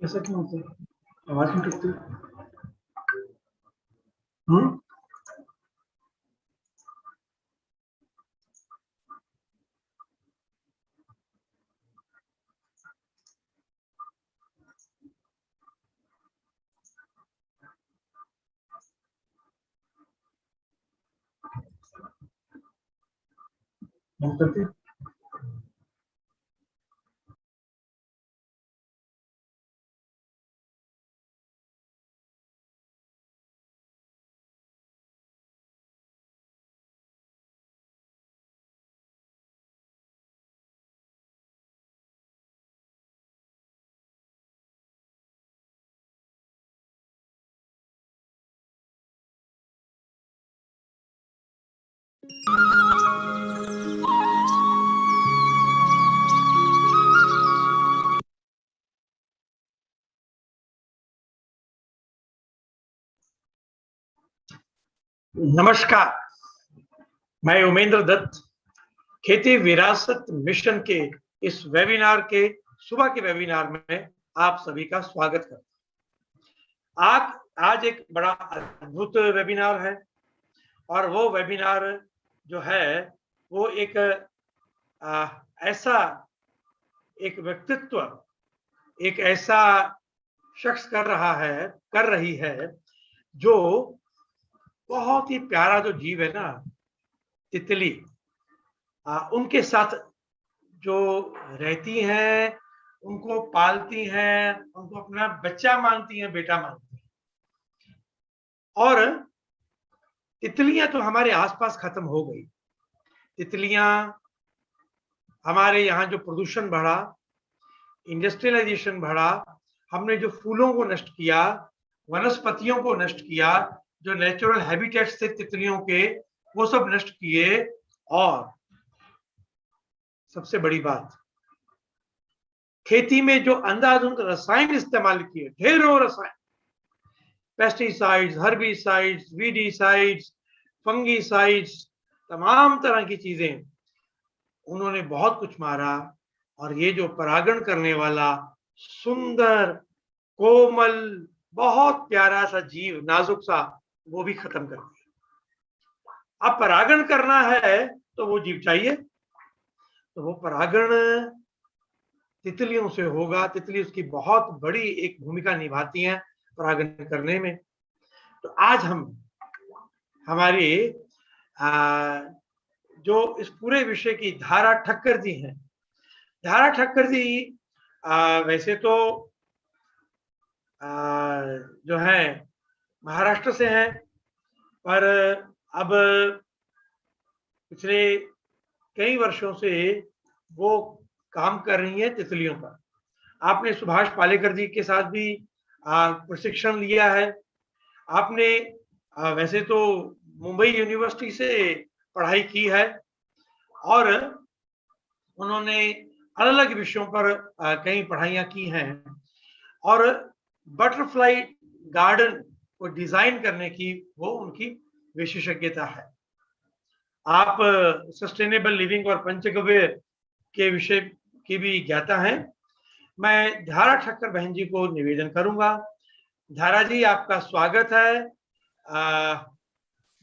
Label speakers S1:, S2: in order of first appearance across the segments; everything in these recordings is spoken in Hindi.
S1: ऐसा क्यों होता है? आवाज क्यों कटती है? हम्म। बंद करते हैं? नमस्कार, मैं उमेंद्र दत्त खेती विरासत मिशन के इस वेबिनार के सुबह के वेबिनार में आप सभी का स्वागत करता हूं। आज एक बड़ा अद्भुत वेबिनार है और वो वेबिनार जो है वो एक ऐसा एक व्यक्तित्व, एक ऐसा शख्स कर रही है जो बहुत ही प्यारा जो जीव है ना, तितली, उनके साथ जो रहती हैं, उनको पालती हैं, उनको अपना बच्चा मानती हैं, बेटा मानती हैं। और तितलियां तो हमारे आसपास खत्म हो गई। तितलियां, हमारे यहाँ जो प्रदूषण बढ़ा, इंडस्ट्रियलाइजेशन बढ़ा, हमने जो फूलों को नष्ट किया, वनस्पतियों को नष्ट किया, जो नेचुरल हैबिटेट्स थे तितलियों के, वो सब नष्ट किए। और सबसे बड़ी बात, खेती में जो अंधाधुंध रसायन इस्तेमाल किए, ढेरों रसायन, पेस्टिसाइड्स, हर्बिसाइड्स, वीडिसाइड्स, फंगिसाइड्स, तमाम तरह की चीजें उन्होंने बहुत कुछ मारा। और ये जो परागण करने वाला सुंदर, कोमल, बहुत प्यारा सा जीव, नाजुक सा, वो भी खत्म कर दिया। अब परागण करना है तो वो जीव चाहिए, तो वो परागण तितलियों से होगा। तितली उसकी बहुत बड़ी एक भूमिका निभाती हैं परागण करने में। तो आज हम हमारी जो इस पूरे विषय की धारा ठक्कर जी हैं। धारा ठक्कर जी वैसे तो जो है महाराष्ट्र से हैं, पर अब पिछले कई वर्षों से वो काम कर रही हैं तितलियों पर। आपने सुभाष पालेकर जी के साथ भी प्रशिक्षण लिया है। आपने वैसे तो मुंबई यूनिवर्सिटी से पढ़ाई की है और उन्होंने अलग अलग विषयों पर कई पढ़ाइयाँ की हैं और बटरफ्लाई गार्डन को डिजाइन करने की वो उनकी विशेषज्ञता है। आप सस्टेनेबल लिविंग और पंचगव्य के विषय की भी ज्ञाता हैं। मैं धारा ठक्कर बहन जी को निवेदन करूंगा। धारा जी, आपका स्वागत है।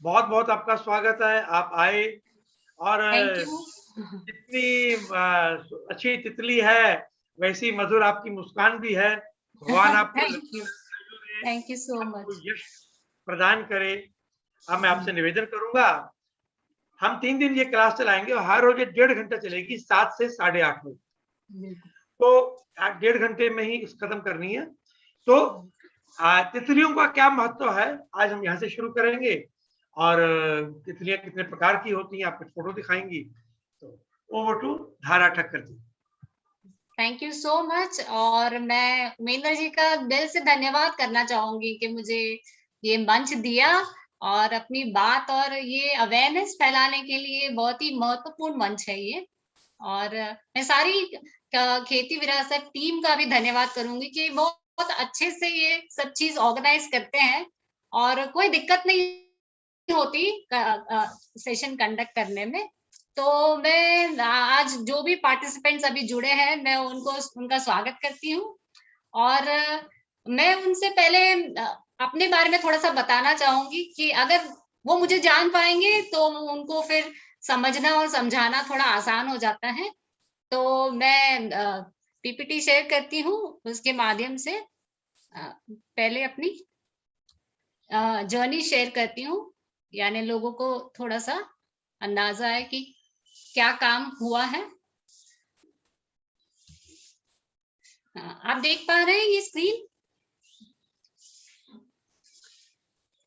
S1: बहुत बहुत आपका स्वागत है। आप आए और जितनी अच्छी तितली है वैसी मधुर आपकी मुस्कान भी है। भगवान आपको
S2: थैंक यू सो मच
S1: यश प्रदान करे। अब मैं आपसे निवेदन करूंगा, हम 3 दिन ये क्लास चलाएंगे और हर रोज 1.5 घंटा चलेगी, 7 से 8:30 बजे। तो 1.5 घंटे में ही खत्म करनी है। तो तितलियों का क्या महत्व है आज हम यहाँ से शुरू करेंगे और तितलियां कितने प्रकार की होती हैं, आप कुछ फोटो दिखाएंगी। तो over to Dhara Thakkar ji.
S2: Thank you so much. और मैं उमेंद्र जी का दिल से धन्यवाद करना चाहूंगी कि मुझे ये मंच दिया और अपनी बात और ये अवेयरनेस फैलाने के लिए बहुत ही महत्वपूर्ण मंच है ये। और मैं सारी खेती विरासत टीम का भी धन्यवाद करूंगी कि बहुत अच्छे से ये सब चीज ऑर्गेनाइज करते हैं और कोई दिक्कत नहीं होती सेशन कंडक्ट करने में। तो मैं आज जो भी पार्टिसिपेंट्स अभी जुड़े हैं मैं उनका स्वागत करती हूँ और मैं उनसे पहले अपने बारे में थोड़ा सा बताना चाहूंगी कि अगर वो मुझे जान पाएंगे तो उनको फिर समझना और समझाना थोड़ा आसान हो जाता है। तो मैं पीपीटी शेयर करती हूँ, उसके माध्यम से पहले अपनी जर्नी शेयर करती हूँ, यानी लोगों को थोड़ा सा अंदाजा है कि क्या काम हुआ है। आप देख पा रहे हैं ये स्क्रीन?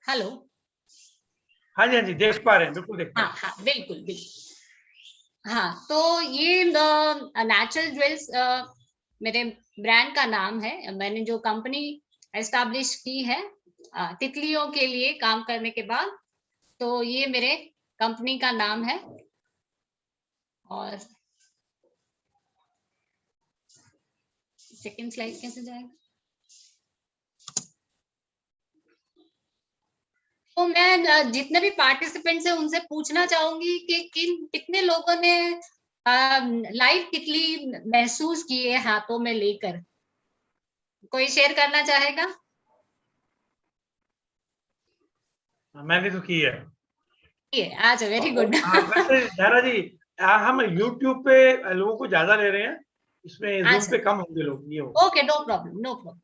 S2: हेलो?
S1: हाँ जी, हाँ जी, देख पा रहे हैं, बिल्कुल देख पा रहे हैं।
S2: हाँ, बिल्कुल बिल्कुल। हाँ, तो ये नेचुरल ज्वेल्स मेरे ब्रांड का नाम है। मैंने जो कंपनी एस्टैब्लिश की है तितलियों के लिए काम करने के बाद, तो ये मेरे कंपनी का नाम है। और सेकंड स्लाइड कैसे जाएगा? तो मैं जितने भी पार्टिसिपेंट्स हैं उनसे पूछना चाहूंगी कि कितने लोगों ने लाइव तितली महसूस की है हाथों में लेकर। कोई शेयर करना चाहेगा?
S1: मैंने तो की है।
S2: ये अच्छा, वेरी गुड।
S1: वैसे धारा जी, हम यूट्यूब पे लोगों को ज्यादा ले रहे हैं, इसमें जूम
S2: अच्छा,
S1: पे कम होंगे लोग, ये होगा।
S2: Okay, no problem, no problem.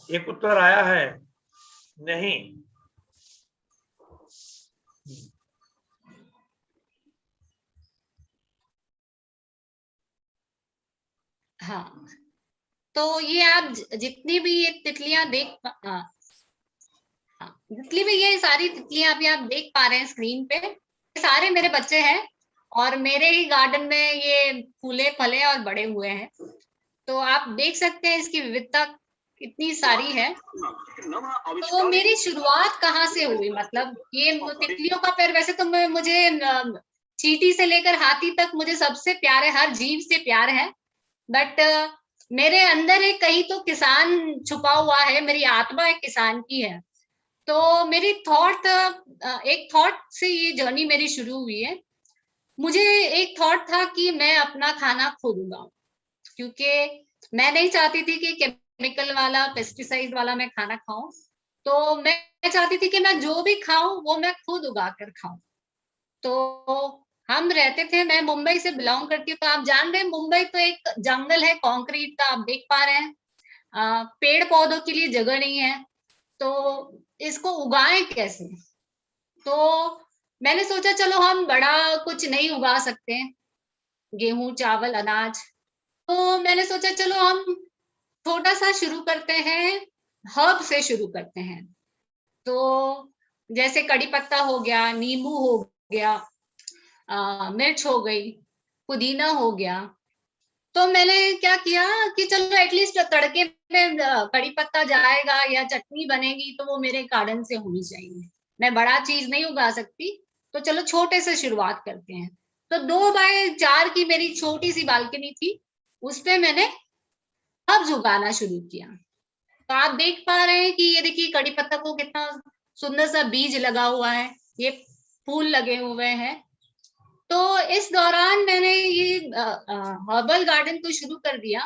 S1: एक उत्तर आया है, नहीं।
S2: हाँ, तो ये आप जितनी भी ये तितलियां जितनी भी ये सारी तितलियां अभी आप देख पा रहे हैं स्क्रीन पे, ये सारे मेरे बच्चे हैं और मेरे ही गार्डन में ये फूले फले और बड़े हुए हैं। तो आप देख सकते हैं इसकी विविधता कितनी सारी है। तो मेरी शुरुआत कहाँ से हुई, मतलब ये तितलियों का पैर, वैसे तो मुझे चींटी से लेकर हाथी तक मुझे सबसे प्यार है, हर जीव से प्यार है। बट मेरे अंदर एक कहीं तो किसान छुपा हुआ है, मेरी आत्मा एक किसान की है। तो मेरी एक थॉट से ये जर्नी मेरी शुरू हुई है। मुझे एक थॉट था कि मैं अपना खाना खुद उगाऊं, क्योंकि मैं नहीं चाहती थी कि केमिकल वाला, पेस्टिसाइड वाला मैं खाना खाऊं। तो मैं चाहती थी कि मैं जो भी खाऊं वो मैं खुद उगा कर खाऊं। तो हम रहते थे, मैं मुंबई से बिलोंग करती हूँ, तो आप जान रहे हैं मुंबई तो एक जंगल है कंक्रीट का, आप देख पा रहे हैं। पेड़ पौधों के लिए जगह नहीं है, तो इसको उगाएं कैसे? तो मैंने सोचा चलो हम बड़ा कुछ नहीं उगा सकते, गेहूं चावल अनाज। तो मैंने सोचा चलो हम छोटा सा शुरू करते हैं, हर्ब से शुरू करते हैं। तो जैसे कड़ी पत्ता हो गया, नींबू हो गया, मिर्च हो गई, पुदीना हो गया। तो मैंने क्या किया कि चलो एटलीस्ट तड़के में कड़ी पत्ता जाएगा या चटनी बनेगी तो वो मेरे गार्डन से होनी चाहिए। मैं बड़ा चीज नहीं उगा सकती, तो चलो छोटे से शुरुआत करते हैं। तो 2x4 की मेरी छोटी सी बालकनी थी, उस पे मैंने हर्ब्स उगाना शुरू किया। तो आप देख पा रहे हैं कि ये देखिए कड़ी पत्ता को कितना सुंदर सा बीज लगा हुआ है, ये फूल लगे हुए हैं। तो इस दौरान मैंने ये हर्बल गार्डन को शुरू कर दिया।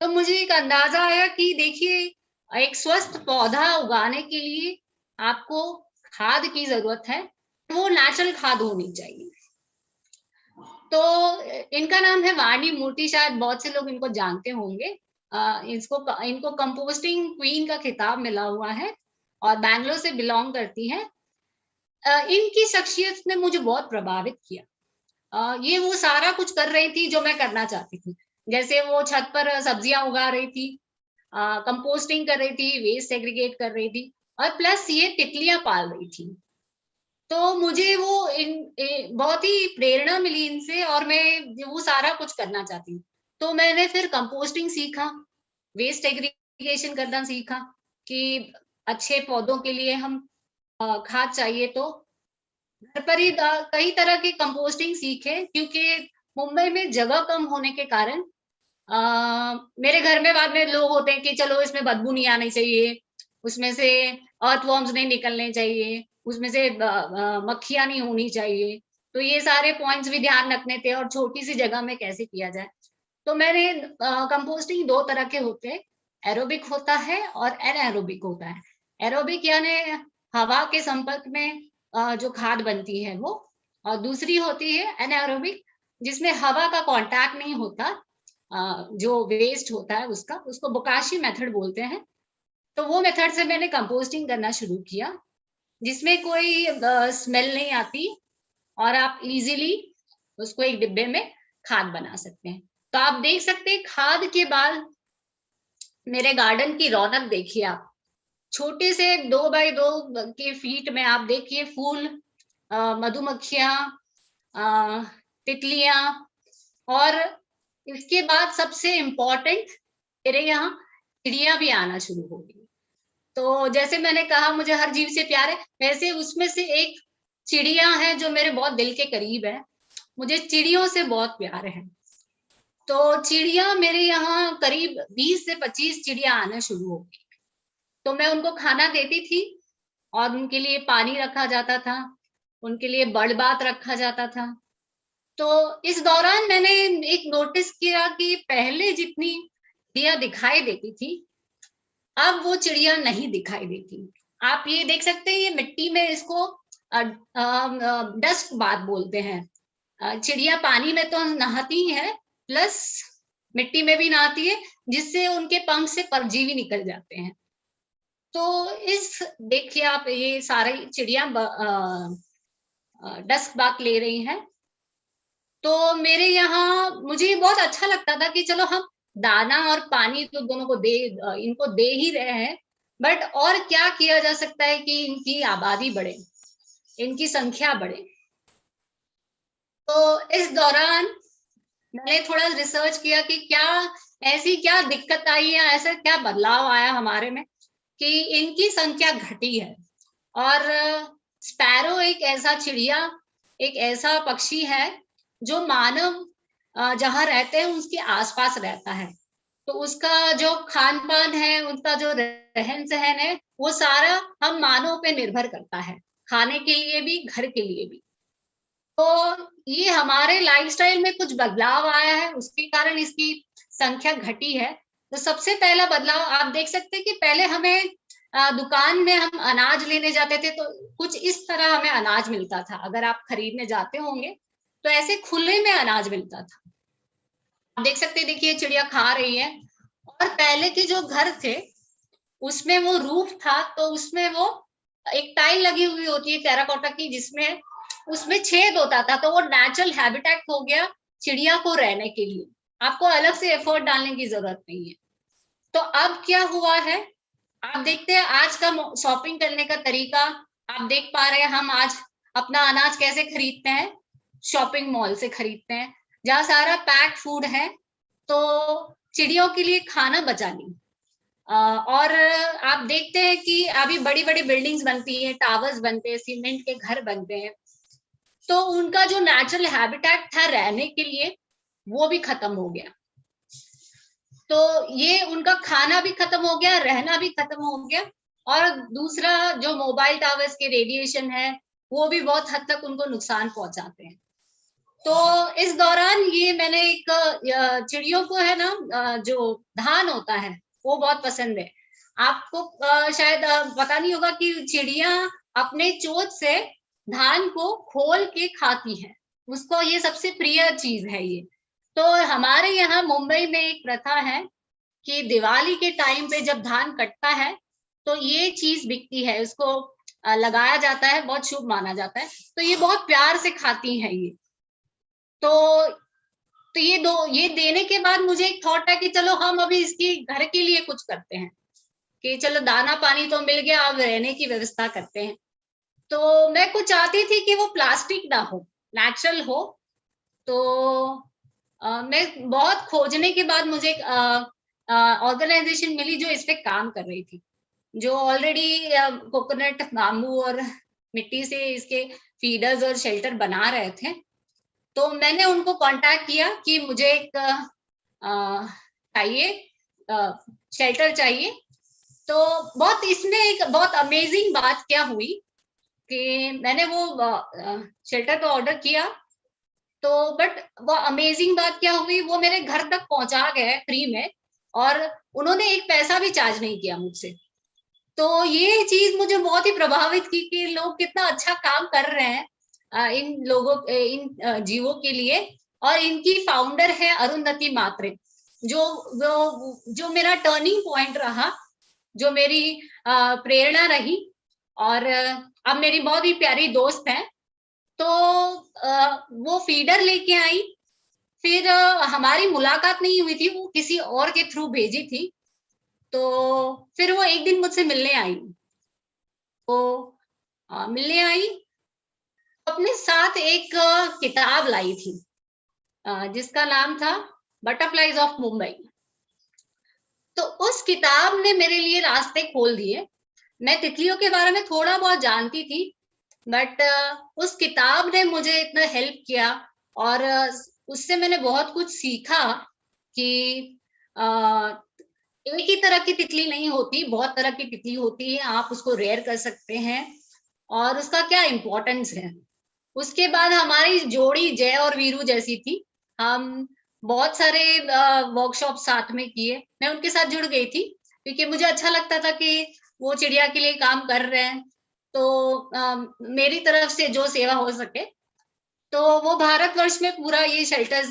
S2: तो मुझे एक अंदाजा आया कि देखिए, एक स्वस्थ पौधा उगाने के लिए आपको खाद की जरूरत है, वो नेचुरल खाद होनी चाहिए। तो इनका नाम है वाणी मूर्ति, शायद बहुत से लोग इनको जानते होंगे। इनको कंपोस्टिंग क्वीन का खिताब मिला हुआ है और बैंगलोर से बिलोंग करती है। इनकी शख्सियत ने मुझे बहुत प्रभावित किया। ये वो सारा कुछ कर रही थी जो मैं करना चाहती थी। जैसे वो छत पर सब्जियां उगा रही थी, कंपोस्टिंग कर रही थी, वेस्ट सेग्रीगेट कर रही थी, और प्लस ये तितलियां पाल रही थी। तो मुझे वो बहुत ही प्रेरणा मिली इनसे और मैं वो सारा कुछ करना चाहती हूँ। तो मैंने फिर कंपोस्टिंग सीखा, वेस्ट एग्रीगेशन करना सीखा कि अच्छे पौधों के लिए हम खाद चाहिए, तो घर पर ही कई तरह की कंपोस्टिंग सीखे, क्योंकि मुंबई में जगह कम होने के कारण मेरे घर में बाद में लोग होते हैं कि चलो इसमें बदबू नहीं आनी चाहिए, उसमें से अर्थवॉर्म्स नहीं निकलने चाहिए, उसमें से मक्खियां नहीं होनी चाहिए। तो ये सारे पॉइंट्स भी ध्यान रखने थे और छोटी सी जगह में कैसे किया जाए। तो मैंने कंपोस्टिंग 2 तरह के होते हैं, एरोबिक होता है और एनाएरोबिक होता है। एरोबिक यानी हवा के संपर्क में जो खाद बनती है वो, और दूसरी होती है एनाएरोबिक, जिसमें हवा का कांटेक्ट नहीं होता, जो वेस्ट होता है उसका, उसको बोकाशी मेथड बोलते हैं। तो वो मेथड से मैंने कंपोस्टिंग करना शुरू किया, जिसमें कोई स्मेल नहीं आती और आप इजीली उसको एक डिब्बे में खाद बना सकते हैं। तो आप देख सकते हैं खाद के बाद मेरे गार्डन की रौनक देखिए आप। छोटे से 2 बाई 2 के फीट में आप देखिए फूल, मधुमक्खियां, तितलियां, और इसके बाद सबसे इम्पोर्टेंट मेरे यहाँ चिड़िया भी आना शुरू हो गई। तो जैसे मैंने कहा मुझे हर जीव से प्यार है, वैसे उसमें से एक चिड़िया है जो मेरे बहुत दिल के करीब है। मुझे चिड़ियों से बहुत प्यार है। तो चिड़िया मेरे यहाँ करीब 20 से 25 चिड़िया आना शुरू हो गई। तो मैं उनको खाना देती थी और उनके लिए पानी रखा जाता था, उनके लिए बड़ बात रखा जाता था। तो इस दौरान मैंने एक नोटिस किया कि पहले जितनी चिड़िया दिखाई देती थी, अब वो चिड़िया नहीं दिखाई देती। आप ये देख सकते हैं, ये मिट्टी में इसको डस्ट बात बोलते हैं। चिड़िया पानी में तो नहाती है, प्लस मिट्टी में भी नहाती है, जिससे उनके पंख से परजीवी निकल जाते हैं। तो इस देखिए आप, ये सारी चिड़िया डस्ट बात ले रही हैं। तो मेरे यहाँ मुझे बहुत अच्छा लगता था कि चलो हम दाना और पानी तो दोनों को इनको दे ही रहे हैं, बट और क्या किया जा सकता है कि इनकी आबादी बढ़े, इनकी संख्या बढ़े। तो इस दौरान मैंने थोड़ा रिसर्च किया कि ऐसी क्या दिक्कत आई या ऐसा क्या बदलाव आया हमारे में कि इनकी संख्या घटी है। और स्पैरो एक ऐसा चिड़िया, एक ऐसा पक्षी है जो मानव जहाँ रहते हैं उसके आसपास रहता है। तो उसका जो खान पान है, उसका जो रहन सहन है, वो सारा हम मानव पे निर्भर करता है, खाने के लिए भी, घर के लिए भी। तो ये हमारे लाइफस्टाइल में कुछ बदलाव आया है, उसके कारण इसकी संख्या घटी है। तो सबसे पहला बदलाव आप देख सकते हैं कि पहले हमें दुकान में हम अनाज लेने जाते थे तो कुछ इस तरह हमें अनाज मिलता था। अगर आप खरीदने जाते होंगे तो ऐसे खुले में अनाज मिलता था। आप देख सकते हैं, देखिए चिड़िया खा रही है। और पहले के जो घर थे उसमें वो रूफ था, तो उसमें वो एक टाइल लगी हुई होती है टेराकोटा की, जिसमें उसमें छेद होता था, तो वो नेचुरल हैबिटेट हो गया चिड़िया को रहने के लिए। आपको अलग से एफर्ट डालने की जरूरत नहीं है। तो अब क्या हुआ है, आप देखते हैं आज का शॉपिंग करने का तरीका, आप देख पा रहे हैं हम आज अपना अनाज कैसे खरीदते हैं, शॉपिंग मॉल से खरीदते हैं, जहाँ सारा पैक फूड है। तो चिड़ियों के लिए खाना बचा नहीं। और आप देखते हैं कि अभी बड़ी बड़ी बिल्डिंग्स बनती हैं, टावर्स बनते हैं, सीमेंट के घर बनते हैं, तो उनका जो नेचुरल हैबिटेट था रहने के लिए वो भी खत्म हो गया। तो ये उनका खाना भी खत्म हो गया, रहना भी खत्म हो गया। और दूसरा जो मोबाइल टावर्स के रेडिएशन है वो भी बहुत हद तक उनको नुकसान पहुंचाते हैं। तो इस दौरान ये मैंने एक चिड़ियों को है ना, जो धान होता है वो बहुत पसंद है। आपको शायद पता नहीं होगा कि चिड़िया अपने चोंच से धान को खोल के खाती है, उसको ये सबसे प्रिय चीज है ये। तो हमारे यहाँ मुंबई में एक प्रथा है कि दिवाली के टाइम पे जब धान कटता है तो ये चीज बिकती है, उसको लगाया जाता है, बहुत शुभ माना जाता है। तो ये बहुत प्यार से खाती है ये। तो ये देने के बाद मुझे एक थॉट है कि चलो हम अभी इसकी घर के लिए कुछ करते हैं, कि चलो दाना पानी तो मिल गया, अब रहने की व्यवस्था करते हैं। तो मैं कुछ चाहती थी कि वो प्लास्टिक ना हो, नेचुरल हो। तो मैं बहुत खोजने के बाद मुझे ऑर्गेनाइजेशन मिली जो इस पे काम कर रही थी, जो ऑलरेडी कोकोनट, बाम्बू और मिट्टी से इसके फीडर्स और शेल्टर बना रहे थे। तो मैंने उनको कांटेक्ट किया कि मुझे एक चाहिए, शेल्टर चाहिए। तो इसमें एक बहुत अमेजिंग बात क्या हुई कि मैंने वो शेल्टर का ऑर्डर किया, तो बट वो अमेजिंग बात क्या हुई, वो मेरे घर तक पहुंचा गए फ्री में, और उन्होंने एक पैसा भी चार्ज नहीं किया मुझसे। तो ये चीज मुझे बहुत ही प्रभावित की कि लोग कितना अच्छा काम कर रहे हैं इन लोगों इन जीवों के लिए। और इनकी फाउंडर है अरुंधति मात्रे, जो जो मेरा टर्निंग पॉइंट रहा, जो मेरी प्रेरणा रही, और अब मेरी बहुत ही प्यारी दोस्त है। तो वो फीडर लेके आई, फिर हमारी मुलाकात नहीं हुई थी, वो किसी और के थ्रू भेजी थी। तो फिर वो एक दिन मुझसे मिलने आई, तो मिलने आई, अपने साथ एक किताब लाई थी जिसका नाम था बटरफ्लाइज ऑफ मुंबई। तो उस किताब ने मेरे लिए रास्ते खोल दिए। मैं तितलियों के बारे में थोड़ा बहुत जानती थी, बट उस किताब ने मुझे इतना हेल्प किया, और उससे मैंने बहुत कुछ सीखा कि एक ही तरह की तितली नहीं होती, बहुत तरह की तितली होती है, आप उसको रेयर कर सकते हैं, और उसका क्या इम्पोर्टेंस है। उसके बाद हमारी जोड़ी जय और वीरू जैसी थी। हम बहुत सारे वर्कशॉप साथ में किए, मैं उनके साथ जुड़ गई थी, क्योंकि मुझे अच्छा लगता था कि वो चिड़िया के लिए काम कर रहे हैं, तो मेरी तरफ से जो सेवा हो सके। तो वो भारतवर्ष में पूरा ये शेल्टर्स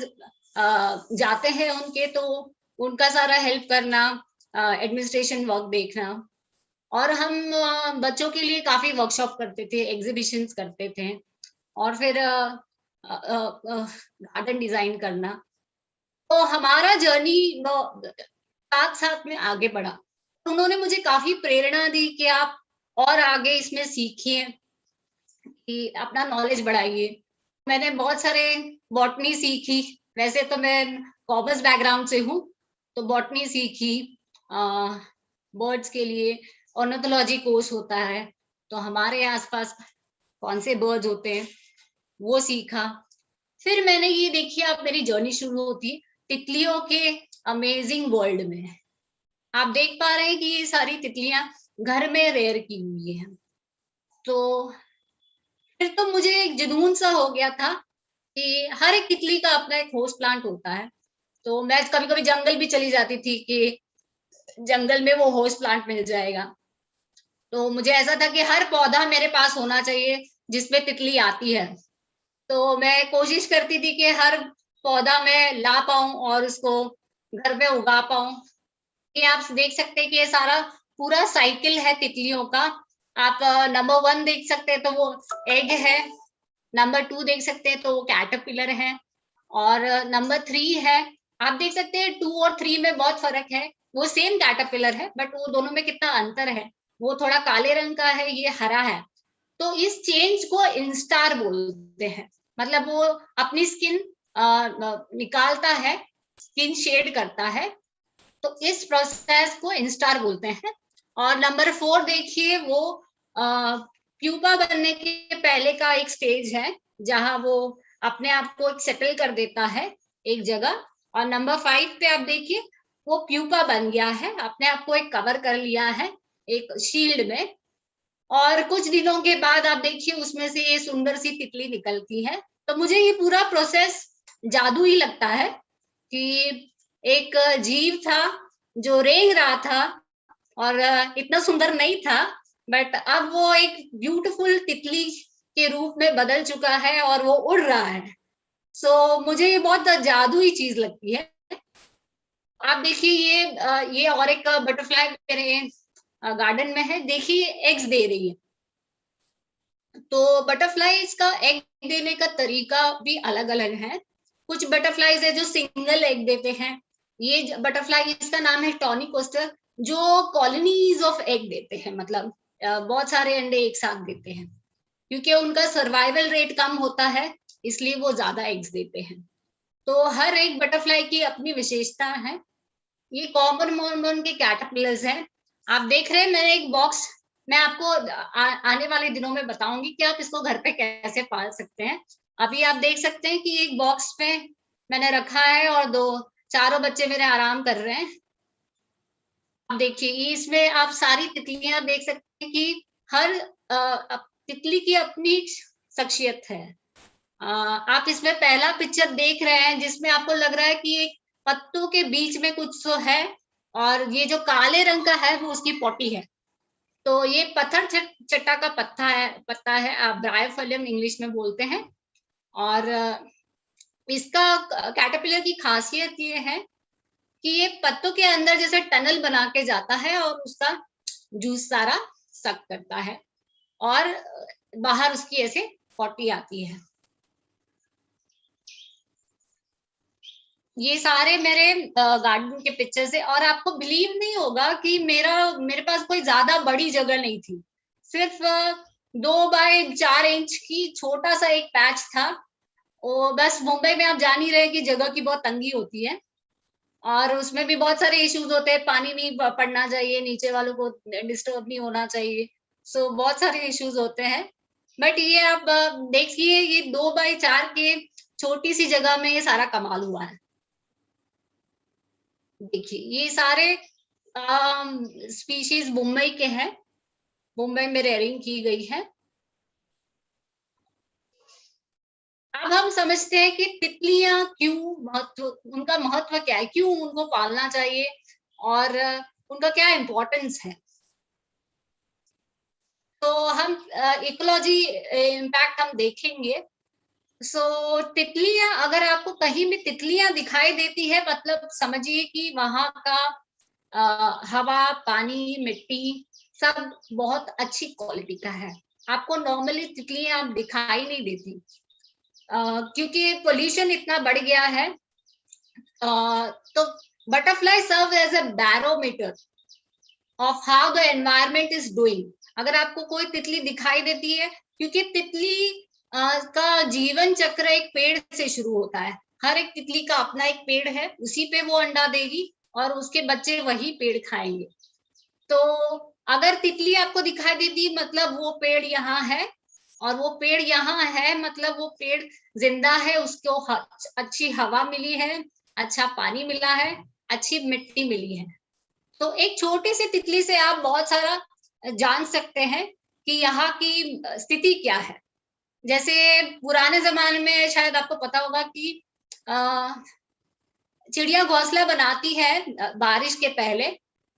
S2: जाते हैं उनके, तो उनका सारा हेल्प करना, एडमिनिस्ट्रेशन वर्क देखना, और हम बच्चों के लिए काफी वर्कशॉप करते थे, एग्जीबिशंस करते थे, और फिर गार्डन डिजाइन करना। तो हमारा जर्नी साथ साथ में आगे बढ़ा। उन्होंने मुझे काफी प्रेरणा दी कि आप और आगे इसमें सीखिए, कि अपना नॉलेज बढ़ाइए। मैंने बहुत सारे बॉटनी सीखी, वैसे तो मैं कॉमर्स बैकग्राउंड से हूँ, तो बॉटनी सीखी, बर्ड्स के लिए ऑर्निथोलॉजी कोर्स होता है, तो हमारे आसपास कौन से बर्ड्स होते हैं वो सीखा। फिर मैंने ये देखी, अब मेरी जर्नी शुरू होती तितलियों के अमेजिंग वर्ल्ड में। आप देख पा रहे हैं कि ये सारी तितलियां घर में रेयर की हुई है। तो फिर तो मुझे एक जुनून सा हो गया था कि हर एक तितली का अपना एक होस्ट प्लांट होता है। तो मैं कभी कभी जंगल भी चली जाती थी कि जंगल में वो होस्ट प्लांट मिल जाएगा। तो मुझे ऐसा था कि हर पौधा मेरे पास होना चाहिए जिसमें तितली आती है। तो मैं कोशिश करती थी कि हर पौधा मैं ला पाऊं और उसको घर में उगा पाऊं। ये आप देख सकते हैं कि ये सारा पूरा साइकिल है तितलियों का। आप नंबर 1 देख सकते हैं तो वो एग है, नंबर 2 देख सकते हैं तो वो कैटरपिलर है, और नंबर 3 है। आप देख सकते हैं 2 और 3 में बहुत फर्क है। वो सेम कैटरपिलर है, बट वो दोनों में कितना अंतर है। वो थोड़ा काले रंग का है, ये हरा है। तो इस चेंज को इंस्टार बोलते हैं, मतलब वो अपनी स्किन निकालता है, स्किन शेड करता है, तो इस प्रोसेस को इंस्टार बोलते हैं। और नंबर 4 देखिए, वो प्यूपा बनने के पहले का एक स्टेज है, जहां वो अपने आप को एक सेटल कर देता है एक जगह। और नंबर 5 पे आप देखिए, वो प्यूपा बन गया है, अपने आप को एक कवर कर लिया है एक शील्ड में। और कुछ दिनों के बाद आप देखिए उसमें से ये सुंदर सी तितली निकलती है। तो मुझे ये पूरा प्रोसेस जादू ही लगता है कि एक जीव था जो रेंग रहा था, और इतना सुंदर नहीं था, बट अब वो एक ब्यूटीफुल तितली के रूप में बदल चुका है और वो उड़ रहा है। सो मुझे ये बहुत जादुई चीज लगती है। आप देखिए ये और एक बटरफ्लाई मेरे गार्डन में है, देखिए एग्स दे रही है। तो बटरफ्लाईज का एग देने का तरीका भी अलग अलग है। कुछ बटरफ्लाईज है जो सिंगल एग देते हैं। ये बटरफ्लाई, इसका नाम है टॉनी कोस्टर, जो कॉलोनीज ऑफ एग देते हैं, मतलब बहुत सारे अंडे एक साथ देते हैं। क्योंकि उनका सर्वाइवल रेट कम होता है, इसलिए वो ज्यादा एग्स देते हैं। तो हर एक बटरफ्लाई की अपनी विशेषता है। ये कॉमन मॉर्मन के कैटरपिलर्स हैं। आप देख रहे हैं, मैंने एक बॉक्स, मैं आपको आने वाले दिनों में बताऊंगी कि आप इसको घर पे कैसे पाल सकते हैं। अभी आप देख सकते हैं कि एक बॉक्स पे मैंने रखा है और चारों बच्चे मेरे आराम कर रहे हैं। आप देखिए, इसमें आप सारी तितलियां देख सकते हैं कि हर तितली की अपनी शख्सियत है। आप इसमें पहला पिक्चर देख रहे हैं जिसमें आपको लग रहा है कि एक पत्तों के बीच में कुछ तो है, और ये जो काले रंग का है वो उसकी पोटी है। तो ये पत्थर चट्टा का पत्ता है, आप ब्रायोफिलियम इंग्लिश में बोलते हैं। और इसका कैटरपिलर की खासियत ये है कि ये पत्तों के अंदर जैसे टनल बना के जाता है और उसका जूस सारा सक करता है, और बाहर उसकी ऐसे पोटी आती है। ये सारे मेरे गार्डन के पिक्चर्स है, और आपको बिलीव नहीं होगा कि मेरे पास कोई ज्यादा बड़ी जगह नहीं थी। सिर्फ 2 बाय 4 इंच की छोटा सा एक पैच था। वो बस मुंबई में आप जान ही रहे कि जगह की बहुत तंगी होती है, और उसमें भी बहुत सारे इश्यूज होते हैं। पानी नहीं पड़ना चाहिए, नीचे वालों को डिस्टर्ब नहीं होना चाहिए, सो बहुत सारे इश्यूज होते हैं। बट ये आप देखिए, ये 2 बाय 4 के छोटी सी जगह में ये सारा कमाल हुआ है। देखिए ये सारे स्पीशीज मुंबई के हैं, मुंबई में रेयरिंग की गई है। अब हम समझते हैं कि तितलियां क्यों उनका महत्व क्या है, क्यों उनको पालना चाहिए, और उनका क्या इम्पोर्टेंस है। तो हम इकोलॉजी इम्पैक्ट हम देखेंगे। तितलियां, अगर आपको कहीं भी तितलियां दिखाई देती है, मतलब समझिए कि वहां का हवा, पानी, मिट्टी सब बहुत अच्छी क्वालिटी का है। आपको नॉर्मली तितलियां दिखाई नहीं देती, क्योंकि पोल्यूशन इतना बढ़ गया है। तो butterfly serve as a barometer of how the environment is doing. अगर आपको कोई तितली दिखाई देती है, क्योंकि तितली का जीवन चक्र एक पेड़ से शुरू होता है। हर एक तितली का अपना एक पेड़ है, उसी पे वो अंडा देगी और उसके बच्चे वही पेड़ खाएंगे। तो अगर तितली आपको दिखाई देती, मतलब वो पेड़ यहाँ है, और वो पेड़ यहाँ है मतलब वो पेड़ जिंदा है, उसको अच्छी हवा मिली है, अच्छा पानी मिला है, अच्छी मिट्टी मिली है। तो एक छोटी सी तितली से आप बहुत सारा जान सकते हैं कि यहाँ की स्थिति क्या है। जैसे पुराने जमाने में शायद आपको पता होगा कि चिड़िया घोंसला बनाती है बारिश के पहले,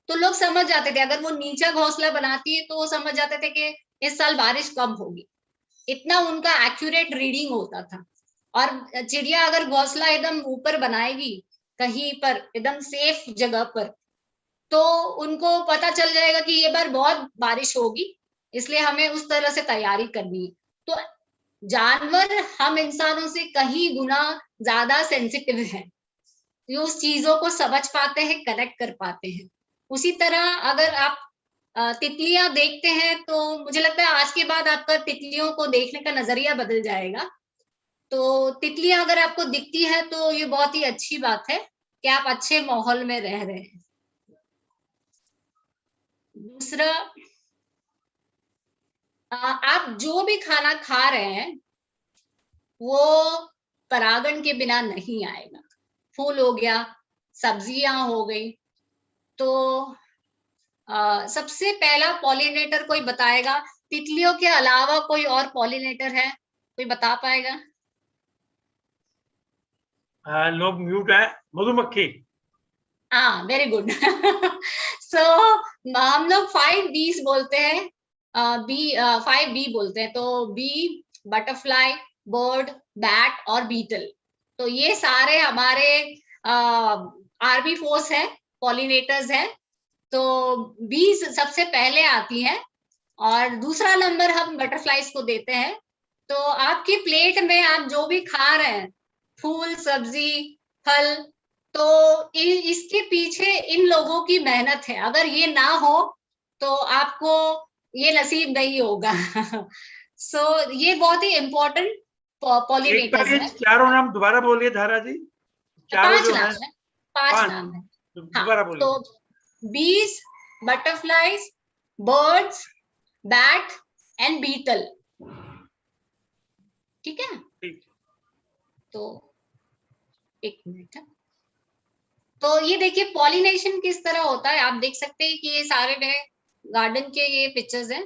S2: तो लोग समझ जाते थे, अगर वो नीचा घोंसला बनाती है तो वो समझ जाते थे कि इस साल बारिश कम होगी। इतना उनका एक्यूरेट रीडिंग होता था। और चिड़िया अगर घोंसला एकदम ऊपर बनाएगी कहीं पर एकदम सेफ जगह पर, तो उनको पता चल जाएगा कि ये बार बहुत बारिश होगी, इसलिए हमें उस तरह से तैयारी करनी है। तो जानवर हम इंसानों से कहीं गुना ज्यादा सेंसिटिव है, ये उस चीजों को समझ पाते हैं, कनेक्ट कर पाते हैं। उसी तरह अगर आप तितलियां देखते हैं, तो मुझे लगता है आज के बाद आपका तितलियों को देखने का नजरिया बदल जाएगा। तो तितलियां अगर आपको दिखती है तो ये बहुत ही अच्छी बात है कि आप अच्छे माहौल में रह रहे हैं। दूसरा, आप जो भी खाना खा रहे हैं वो परागण के बिना नहीं आएगा। फूल हो गया, सब्जियां हो गई, तो सबसे पहला पॉलिनेटर कोई बताएगा? तितलियों के अलावा कोई और पॉलिनेटर है, कोई बता पाएगा?
S1: लोग म्यूट है। मधुमक्खी।
S2: हाँ, वेरी गुड। सो हम लोग 5 बीज बोलते हैं, 5 बी बोलते हैं। तो बी, बटरफ्लाई, बर्ड, बैट और बीटल। तो ये सारे हमारे आर्मी फोर्स है, पॉलिनेटर्स है। तो बीज सबसे पहले आती है, और दूसरा नंबर हम बटरफ्लाईज को देते हैं। तो आपकी प्लेट में आप जो भी खा रहे हैं, फूल, सब्जी, फल, तो इसके पीछे इन लोगों की मेहनत है। अगर ये ना हो तो आपको ये नसीब नहीं होगा। ये बहुत ही इम्पोर्टेंट
S1: एक बार
S2: पॉलिनेटर्स
S1: ये
S2: है।
S1: चारों नाम दोबारा बोलिए धारा जी। चारों
S2: 5
S1: जो
S2: नाम
S1: है।
S2: है, 5
S1: 5
S2: नाम है। हाँ,
S1: दोबारा बोलिए।
S2: तो bees, butterflies, birds, bat and beetle. ठीक है,
S1: ठीक।
S2: तो एक मिनट है। तो ये देखिए पॉलिनेशन किस तरह होता है, आप देख सकते हैं कि ये सारे मेरे गार्डन के ये पिक्चर्स हैं।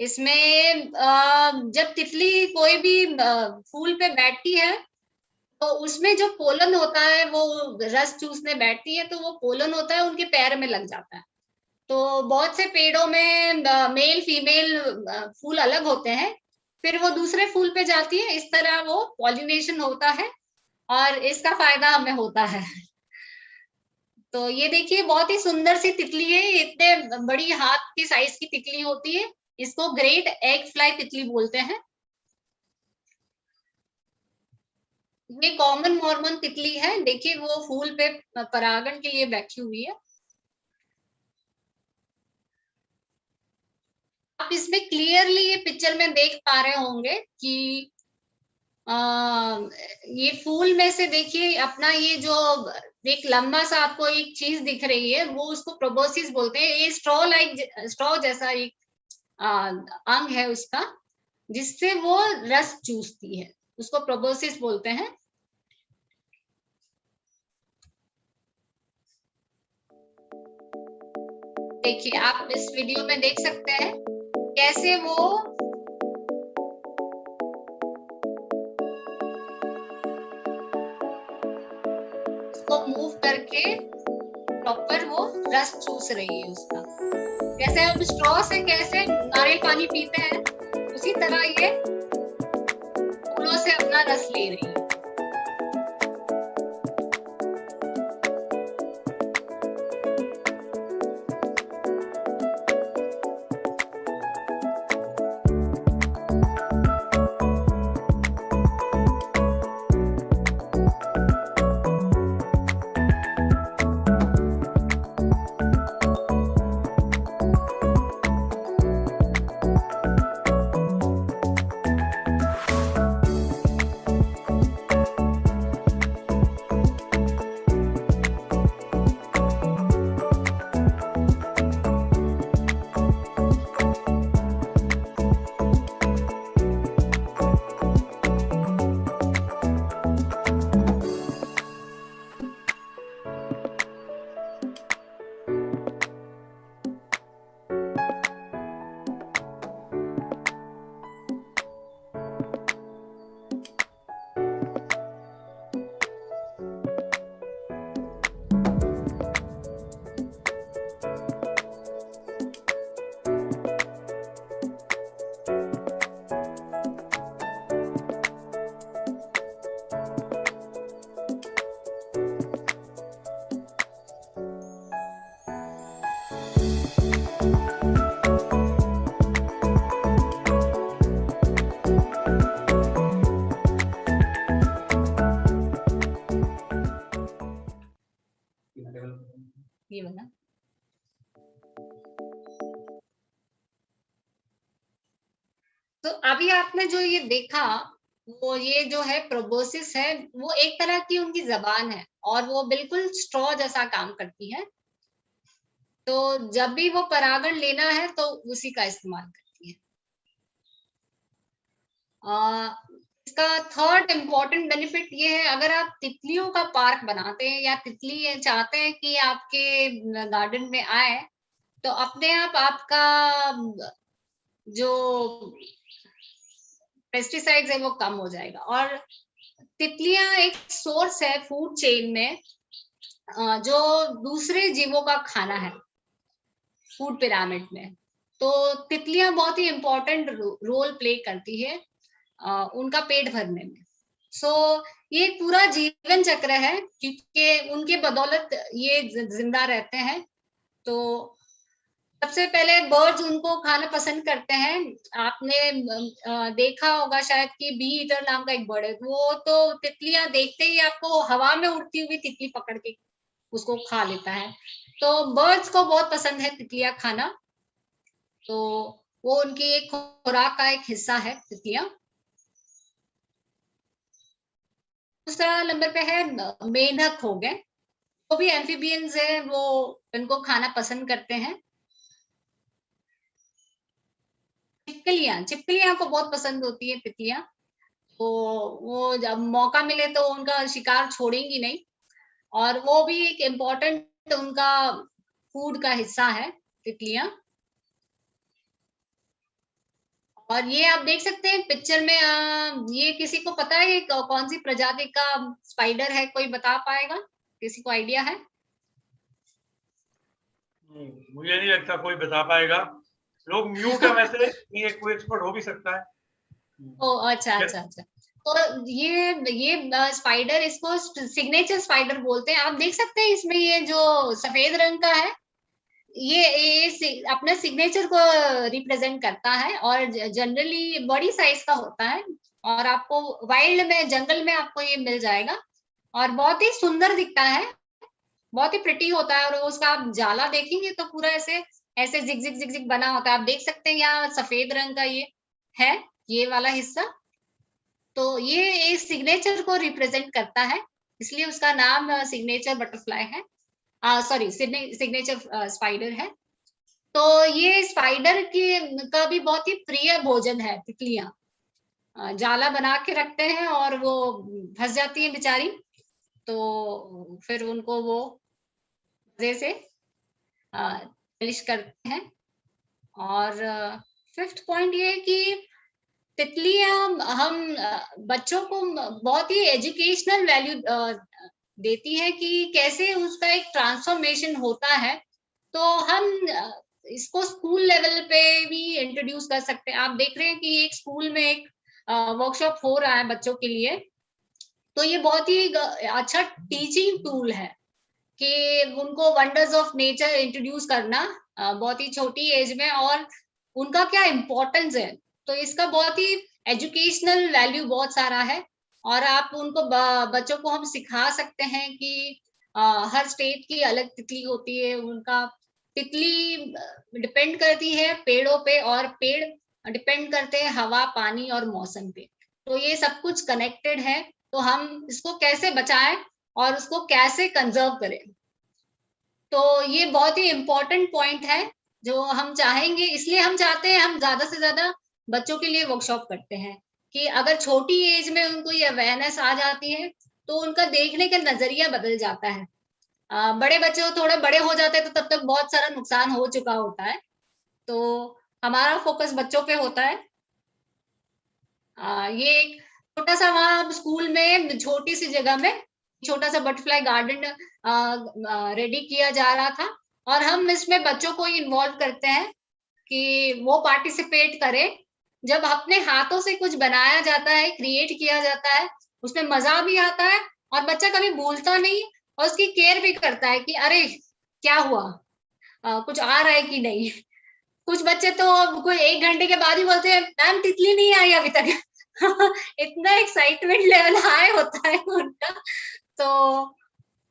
S2: इसमें जब तितली कोई भी फूल पे बैठती है तो उसमें जो पोलन होता है, वो रस चूसने बैठती है तो वो पोलन होता है उनके पैर में लग जाता है। तो बहुत से पेड़ों में मेल फीमेल फूल अलग होते हैं, फिर वो दूसरे फूल पे जाती है, इस तरह वो पॉलिनेशन होता है और इसका फायदा हमें होता है। तो ये देखिए बहुत ही सुंदर सी तितली है, इतने बड़ी हाथ की साइज की तितली होती है, इसको ग्रेट एग फ्लाई तितली बोलते हैं। ये कॉमन मॉर्मन तितली है, देखिए वो फूल पे परागण के लिए बैठी हुई है। आप इसमें क्लियरली ये पिक्चर में देख पा रहे होंगे कि ये फूल में से देखिए अपना ये जो एक लंबा सा आपको एक चीज दिख रही है, वो उसको प्रोबोसिस बोलते हैं। ये स्ट्रॉ जैसा एक अंग है उसका, जिससे वो रस चूसती है, उसको प्रोबोसिस बोलते हैं। देखिए आप इस वीडियो में देख सकते हैं कैसे वो उसको मूव करके प्रॉपर वो रस चूस रही है उसका। जैसे हम स्ट्रॉ से कैसे नारियल पानी पीते हैं, उसी तरह ये फूलों से अपना रस ले रही है। ये वाला तो अभी आपने जो ये देखा, वो ये जो है प्रोबोसिस है, वो एक तरह की उनकी जबान है और वो बिल्कुल स्ट्रॉ जैसा काम करती है। तो जब भी वो परागण लेना है तो उसी का इस्तेमाल करती है। इसका थर्ड इम्पोर्टेंट बेनिफिट ये है, अगर आप तितलियों का पार्क बनाते हैं या तितली चाहते हैं कि आपके गार्डन में आए, तो अपने आप आपका जो पेस्टिसाइड्स है वो कम हो जाएगा। और तितलियां एक सोर्स है फूड चेन में, जो दूसरे जीवों का खाना है फूड पिरामिड में। तो तितलियां बहुत ही इम्पोर्टेंट रोल प्ले करती है उनका पेट भरने में। सो ये पूरा जीवन चक्र है, क्योंकि उनके बदौलत ये जिंदा रहते हैं। तो सबसे पहले बर्ड्स उनको खाना पसंद करते हैं। आपने देखा होगा शायद कि बी ईटर नाम का एक बर्ड है, वो तो तितलियां देखते ही आपको हवा में उड़ती हुई तितली पकड़ के उसको खा लेता है। तो बर्ड्स को बहुत पसंद है तितलियां खाना, तो वो उनकी एक खुराक का एक हिस्सा है तितलियां। दूसरा नंबर पे है मेंढक हो गए, वो भी एम्फीबियंस है, वो इनको खाना पसंद करते हैं। छिपकलियां को बहुत पसंद होती है तितलियां, तो वो जब मौका मिले तो उनका शिकार छोड़ेंगी नहीं, और वो भी एक इम्पोर्टेंट उनका फूड का हिस्सा है तितलियां। और ये आप देख सकते हैं पिक्चर में, ये किसी को पता है कि कौन सी प्रजाति का स्पाइडर है? कोई बता पाएगा? किसी को आइडिया है?
S1: मुझे नहीं लगता कोई बता पाएगा। लोग म्यूट है वैसे, ये कोई एक्सपर्ट हो भी सकता है।
S2: ओ अच्छा अच्छा अच्छा। तो ये स्पाइडर, इसको सिग्नेचर स्पाइडर बोलते हैं। आप देख सकते हैं इसमें ये जो सफेद रंग का है, ये अपने सिग्नेचर को रिप्रेजेंट करता है, और जनरली बड़ी साइज का होता है, और आपको वाइल्ड में, जंगल में आपको ये मिल जाएगा, और बहुत ही सुंदर दिखता है, बहुत ही प्रिटी होता है। और उसका आप जाला देखेंगे तो पूरा ऐसे ऐसे जिग जिग जिग जिग बना होता है। आप देख सकते हैं यहाँ सफेद रंग का ये है, ये वाला हिस्सा। तो ये इस सिग्नेचर को रिप्रेजेंट करता है, इसलिए उसका नाम सिग्नेचर बटरफ्लाई है, सॉरी सिग्नेचर स्पाइडर है। तो ये स्पाइडर की का भी बहुत ही प्रिय भोजन है तितलियां। जाला बना के रखते हैं और वो फंस जाती है बेचारी, तो फिर उनको वो मजे से फिनिश करते हैं। और फिफ्थ पॉइंट ये है कि तितलियां हम बच्चों को बहुत ही एजुकेशनल वैल्यू देती है, कि कैसे उसका एक ट्रांसफॉर्मेशन होता है। तो हम इसको स्कूल लेवल पे भी इंट्रोड्यूस कर सकते हैं। आप देख रहे हैं कि एक स्कूल में एक वर्कशॉप हो रहा है बच्चों के लिए, तो ये बहुत ही अच्छा टीचिंग टूल है कि उनको वंडर्स ऑफ नेचर इंट्रोड्यूस करना बहुत ही छोटी एज में, और उनका क्या इम्पोर्टेंस है। तो इसका बहुत ही एजुकेशनल वैल्यू बहुत सारा है। और आप उनको बच्चों को हम सिखा सकते हैं कि हर स्टेट की अलग तितली होती है, उनका तितली डिपेंड करती है पेड़ों पे, और पेड़ डिपेंड करते हैं हवा, पानी और मौसम पे। तो ये सब कुछ कनेक्टेड है। तो हम इसको कैसे बचाएं और उसको कैसे कंजर्व करें, तो ये बहुत ही इम्पोर्टेंट पॉइंट है जो हम चाहेंगे। इसलिए हम चाहते हैं, हम ज्यादा से ज्यादा बच्चों के लिए वर्कशॉप करते हैं, कि अगर छोटी एज में उनको ये अवेयरनेस आ जाती है तो उनका देखने का नजरिया बदल जाता है। बड़े बच्चे थोड़े बड़े हो जाते हैं तो तब तक बहुत सारा नुकसान हो चुका होता है, तो हमारा फोकस बच्चों पे होता है। ये एक छोटा सा वहां स्कूल में छोटी सी जगह में छोटा सा बटरफ्लाई गार्डन रेडी किया जा रहा था, और हम इसमें बच्चों को इन्वॉल्व करते हैं कि वो पार्टिसिपेट करें। जब अपने हाथों से कुछ बनाया जाता है, क्रिएट किया जाता है, उसमें मजा भी आता है, और बच्चा कभी भूलता नहीं, और उसकी केयर भी करता है कि अरे क्या हुआ, कुछ आ रहा है कि नहीं। कुछ बच्चे तो कोई 1 घंटे के बाद ही बोलते हैं मैम तितली नहीं आई अभी तक। इतना एक्साइटमेंट लेवल हाई होता है उनका।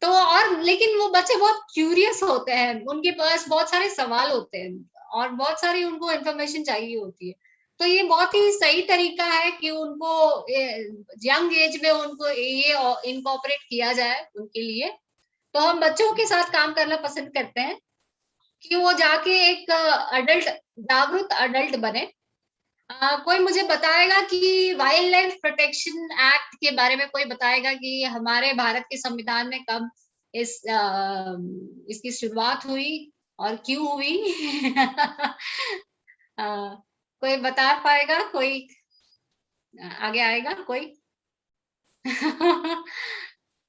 S2: तो और लेकिन वो बच्चे बहुत क्यूरियस होते हैं, उनके पास बहुत सारे सवाल होते हैं, और बहुत सारी उनको इन्फॉर्मेशन चाहिए होती है। तो ये बहुत ही सही तरीका है कि उनको यंग एज में उनको ये इनकॉर्पोरेट किया जाए उनके लिए। तो हम बच्चों के साथ काम करना पसंद करते हैं कि वो जाके एक अडल्ट, जागरूक अडल्ट बने। कोई मुझे बताएगा कि वाइल्ड लाइफ प्रोटेक्शन एक्ट के बारे में, कोई बताएगा कि हमारे भारत के संविधान में कब इसकी शुरुआत हुई और क्यों हुई? कोई बता पाएगा? कोई आगे आएगा कोई?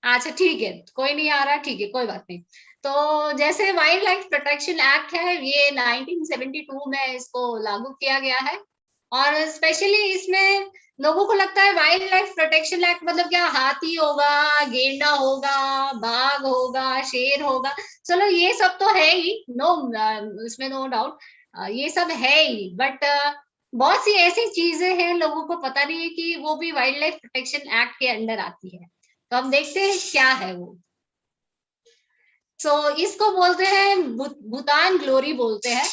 S2: अच्छा ठीक है, कोई नहीं आ रहा, ठीक है कोई बात नहीं। तो जैसे वाइल्ड लाइफ प्रोटेक्शन एक्ट है, ये 1972 में इसको लागू किया गया है, और स्पेशली इसमें लोगों को लगता है वाइल्ड लाइफ प्रोटेक्शन एक्ट मतलब क्या, हाथी होगा, गेंडा होगा, बाघ होगा, शेर होगा। चलो ये सब तो है ही, नो इसमें नो डाउट, ये सब है ही, बट बहुत सी ऐसी चीजें हैं लोगों को पता नहीं है कि वो भी वाइल्ड लाइफ प्रोटेक्शन एक्ट के अंडर आती है। तो हम देखते हैं क्या है वो। इसको बोलते हैं भूटान ग्लोरी बोलते हैं,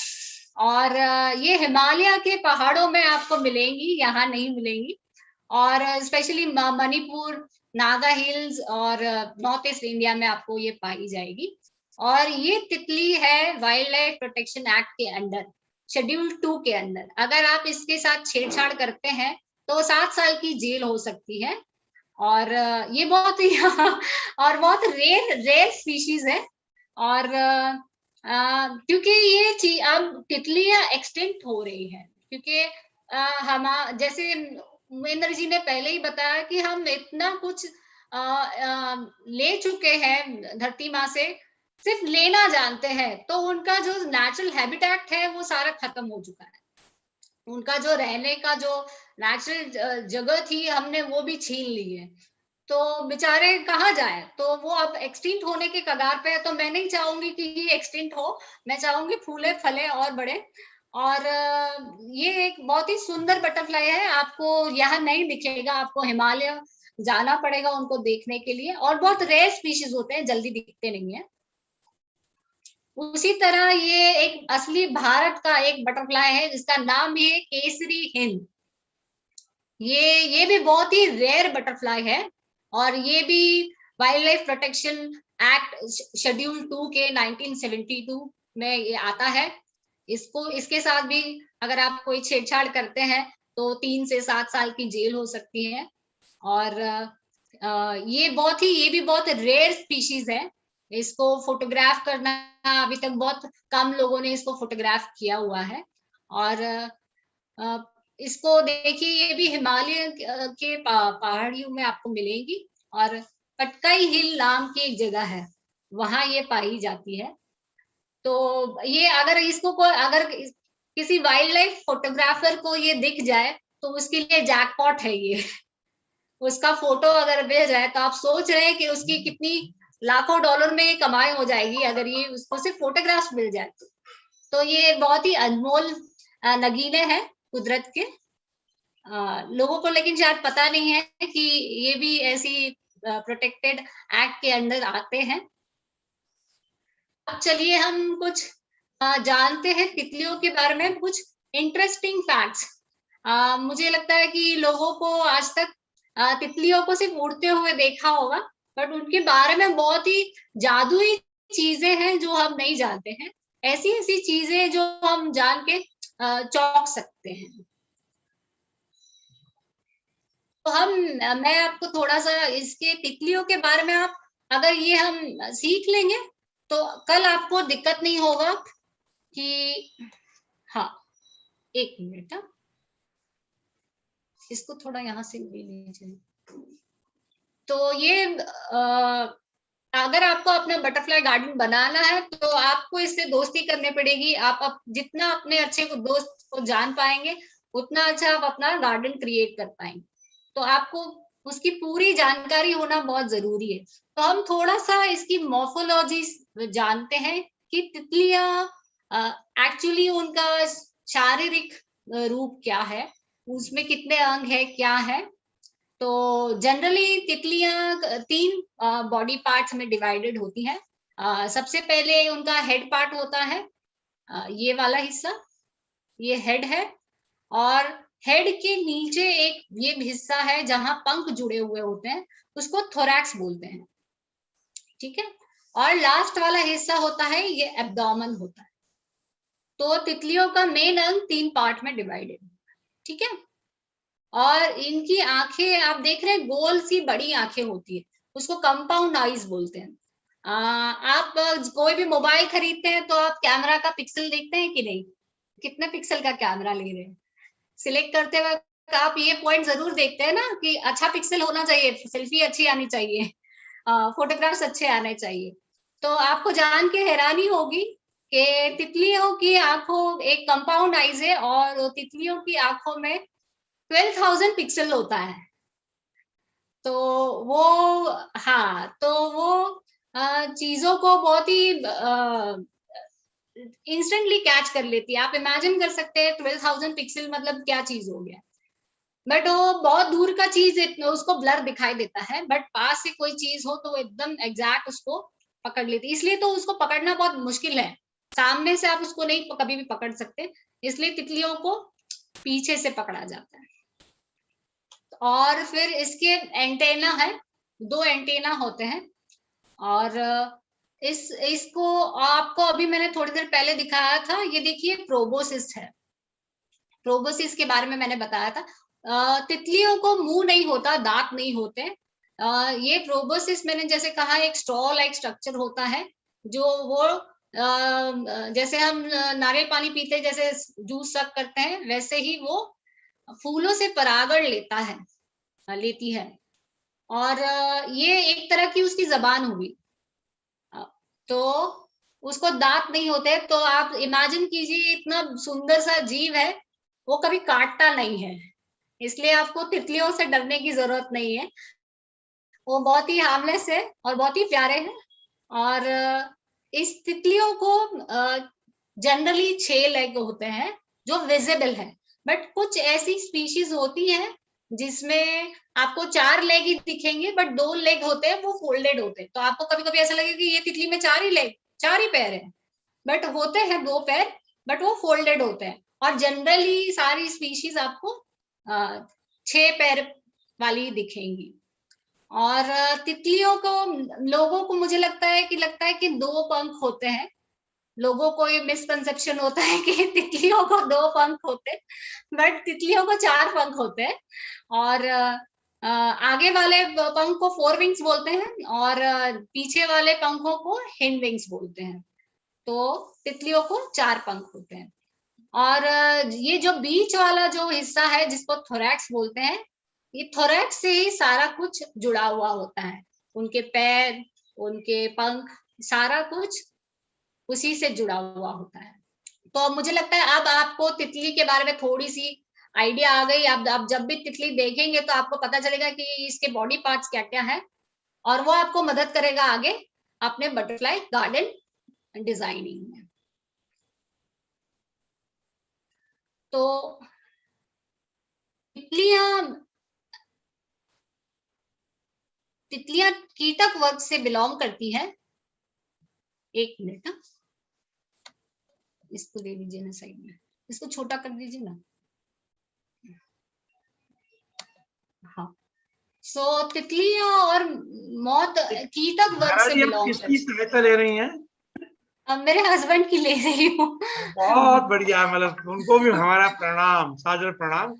S2: और ये हिमालय के पहाड़ों में आपको मिलेंगी, यहाँ नहीं मिलेंगी, और स्पेशली मणिपुर, नागा हिल्स और नॉर्थ ईस्ट इंडिया में आपको ये पाई जाएगी। और ये तितली है वाइल्ड लाइफ प्रोटेक्शन एक्ट के अंडर, शेड्यूल 2 के अंदर। अगर आप इसके साथ छेड़छाड़ करते हैं तो 7 साल की जेल हो सकती है। और ये बहुत ही और बहुत रेयर रेयर स्पीशीज है। और क्योंकि ये चीज अब तितलियां एक्सटिंक्ट हो रही है, क्योंकि हम जैसे उमेंद्र जी ने पहले ही बताया कि हम इतना कुछ ले चुके हैं धरती माँ से, सिर्फ लेना जानते हैं, तो उनका जो नेचुरल हैबिटेट है वो सारा खत्म हो चुका है। उनका जो रहने का जो नेचुरल जगह थी, हमने वो भी छीन ली है। तो बेचारे कहाँ जाए, तो वो अब एक्सटिंक्ट होने के कगार पे है। तो मैं नहीं चाहूंगी कि ये एक्सटिंक्ट हो, मैं चाहूंगी फूले फले और बढ़े। और ये एक बहुत ही सुंदर बटरफ्लाई है, आपको यहाँ नहीं दिखेगा, आपको हिमालय जाना पड़ेगा उनको देखने के लिए, और बहुत रेयर स्पीशीज होते हैं, जल्दी दिखते नहीं है। उसी तरह ये एक असली भारत का एक बटरफ्लाई है जिसका नाम भी है केसरी हिंद। ये भी बहुत ही रेयर बटरफ्लाई है, और ये भी wild life protection act schedule 2 के 1972 में ये आता है। इसको इसके साथ भी अगर आप कोई छेड़छाड़ करते हैं तो 3 से 7 साल की जेल हो सकती है। और ये भी बहुत रेयर स्पीशीज है। इसको फोटोग्राफ करना अभी तक बहुत कम लोगों ने इसको फोटोग्राफ किया हुआ है। और इसको देखिए, ये भी हिमालय के पहाड़ियों में आपको मिलेगी, और पटकाई हिल नाम की एक जगह है, वहां ये पाई जाती है। तो ये अगर इसको कोई अगर किसी वाइल्ड लाइफ फोटोग्राफर को ये दिख जाए तो उसके लिए जैकपॉट है ये। उसका फोटो अगर मिल जाए तो आप सोच रहे हैं कि उसकी कितनी लाखों डॉलर में कमाई हो जाएगी अगर ये उसको सिर्फ फोटोग्राफ मिल जाए तो ये बहुत ही अनमोल नगीने हैं कुदरत के। लोगों को लेकिन शायद पता नहीं है कि ये भी ऐसी प्रोटेक्टेड एक्ट के अंडर आते हैं। अब चलिए हम कुछ जानते हैं तितलियों के बारे में, कुछ इंटरेस्टिंग फैक्ट्स। मुझे लगता है कि लोगों को आज तक तितलियों को सिर्फ उड़ते हुए देखा होगा, बट उनके बारे में बहुत ही जादुई चीजें हैं जो हम नहीं जानते हैं। ऐसी ऐसी चीजें जो हम जान के चौंक सकते हैं। तो मैं आपको थोड़ा सा इसके तितलियों के बारे में, आप अगर ये हम सीख लेंगे तो कल आपको दिक्कत नहीं होगा कि, हाँ एक मिनट, इसको थोड़ा यहाँ से ले लीजिए। तो ये अगर आपको अपना बटरफ्लाई गार्डन बनाना है तो आपको इससे दोस्ती करनी पड़ेगी। आप जितना अपने अच्छे को दोस्त को जान पाएंगे उतना अच्छा आप अपना गार्डन क्रिएट कर पाएंगे। तो आपको उसकी पूरी जानकारी होना बहुत जरूरी है। तो हम थोड़ा सा इसकी मॉर्फोलॉजी जानते हैं कि तितलियां एक्चुअली उनका शारीरिक रूप क्या है, उसमें कितने अंग है, क्या है। तो जनरली तितलियां 3 बॉडी पार्ट्स में डिवाइडेड होती हैं। सबसे पहले उनका हेड पार्ट होता है, ये वाला हिस्सा, ये हेड है। और हेड के नीचे एक ये हिस्सा है जहां पंख जुड़े हुए होते हैं, उसको थोरैक्स बोलते हैं, ठीक है। और लास्ट वाला हिस्सा होता है, ये एब्डोमेन होता है। तो तितलियों का मेन अंग 3 पार्ट में डिवाइडेड, ठीक है। और इनकी आंखें आप देख रहे हैं, गोल सी बड़ी आंखें होती है, उसको कंपाउंड आईज बोलते हैं। आप कोई भी मोबाइल खरीदते हैं तो आप कैमरा का पिक्सल देखते हैं कि नहीं, कितने पिक्सल का कैमरा ले रहे हैं। सिलेक्ट करते वक्त आप ये पॉइंट जरूर देखते हैं ना कि अच्छा पिक्सल होना चाहिए, सेल्फी अच्छी आनी चाहिए, फोटोग्राफ्स अच्छे आने चाहिए। तो आपको जान के हैरानी होगी कि तितलियों की आंखों एक कंपाउंड आईज है, और तितलियों की आंखों में 12,000 पिक्सल होता है। तो वो, हाँ, तो वो चीजों को बहुत ही इंस्टेंटली कैच कर लेती है। आप इमेजिन कर सकते हैं 12,000 पिक्सल मतलब क्या चीज हो गया। बट वो बहुत दूर का चीज उसको ब्लर दिखाई देता है, बट पास से कोई चीज हो तो वो एकदम एग्जैक्ट उसको पकड़ लेती है। इसलिए तो उसको पकड़ना बहुत मुश्किल है, सामने से आप उसको नहीं कभी भी पकड़ सकते, इसलिए तितलियों को पीछे से पकड़ा जाता है। और फिर इसके एंटेना है, 2 एंटेना होते हैं। और इसको आपको अभी मैंने थोड़ी देर पहले दिखाया था, ये देखिए प्रोबोसिस है। प्रोबोसिस के बारे में मैंने बताया था। तितलियों को मुंह नहीं होता, दांत नहीं होते। ये प्रोबोसिस मैंने जैसे कहा एक स्ट्रॉ लाइक स्ट्रक्चर होता है, जो वो जैसे हम नारियल पानी पीते जैसे जूस सक करते हैं, वैसे ही वो फूलों से परागण लेती है, और ये एक तरह की उसकी जबान होगी। तो उसको दांत नहीं होते, तो आप इमेजिन कीजिए इतना सुंदर सा जीव है, वो कभी काटता नहीं है, इसलिए आपको तितलियों से डरने की जरूरत नहीं है। वो बहुत ही हार्मलेस है और बहुत ही प्यारे हैं। और इस तितलियों को जनरली 6 लेग होते हैं जो विजिबल है, बट कुछ ऐसी स्पीशीज होती हैं जिसमें आपको 4 लेग ही दिखेंगे, बट 2 लेग होते हैं वो फोल्डेड होते हैं, तो आपको कभी कभी ऐसा लगेगा कि ये तितली में 4 ही लेग, 4 ही पैर है, बट होते हैं 2 पैर, बट वो फोल्डेड होते हैं। और जनरली सारी स्पीशीज आपको 6 पैर वाली दिखेंगी। और तितलियों को, लोगों को मुझे लगता है कि 2 पंख होते हैं। लोगों को ये मिसकंसेप्शन होता है कि तितलियों को 2 पंख होते हैं, बट तितलियों को 4 पंख होते हैं। और आगे वाले पंख को 4 विंग्स बोलते हैं, और पीछे वाले पंखों को हिंड विंग्स बोलते हैं। तो तितलियों को 4 पंख होते हैं। और ये जो बीच वाला जो हिस्सा है जिसको थोरैक्स बोलते हैं, ये थोरैक्स से ही सारा कुछ जुड़ा हुआ होता है। उनके पैर, उनके पंख, सारा कुछ उसी से जुड़ा हुआ होता है। तो मुझे लगता है अब आपको तितली के बारे में थोड़ी सी आइडिया आ गई। आप जब भी तितली देखेंगे तो आपको पता चलेगा कि इसके बॉडी पार्ट्स क्या क्या है, और वो आपको मदद करेगा आगे अपने बटरफ्लाई गार्डन डिजाइनिंग में। तो तितलियां कीटक वर्ग से बिलोंग करती हैं। एक मिनट, इसको दे दीजिए ना साइड में, इसको छोटा कर दीजिए ना। हाँ, सो तितलियां और मौत कीटक वर्ग से बिलोंग
S1: किसकी
S2: करती
S1: सहायता ले रही हैं?
S2: हैं। मेरे हस्बैंड की ले रही हूँ।
S1: बहुत बढ़िया, मतलब उनको भी हमारा प्रणाम, सादर प्रणाम।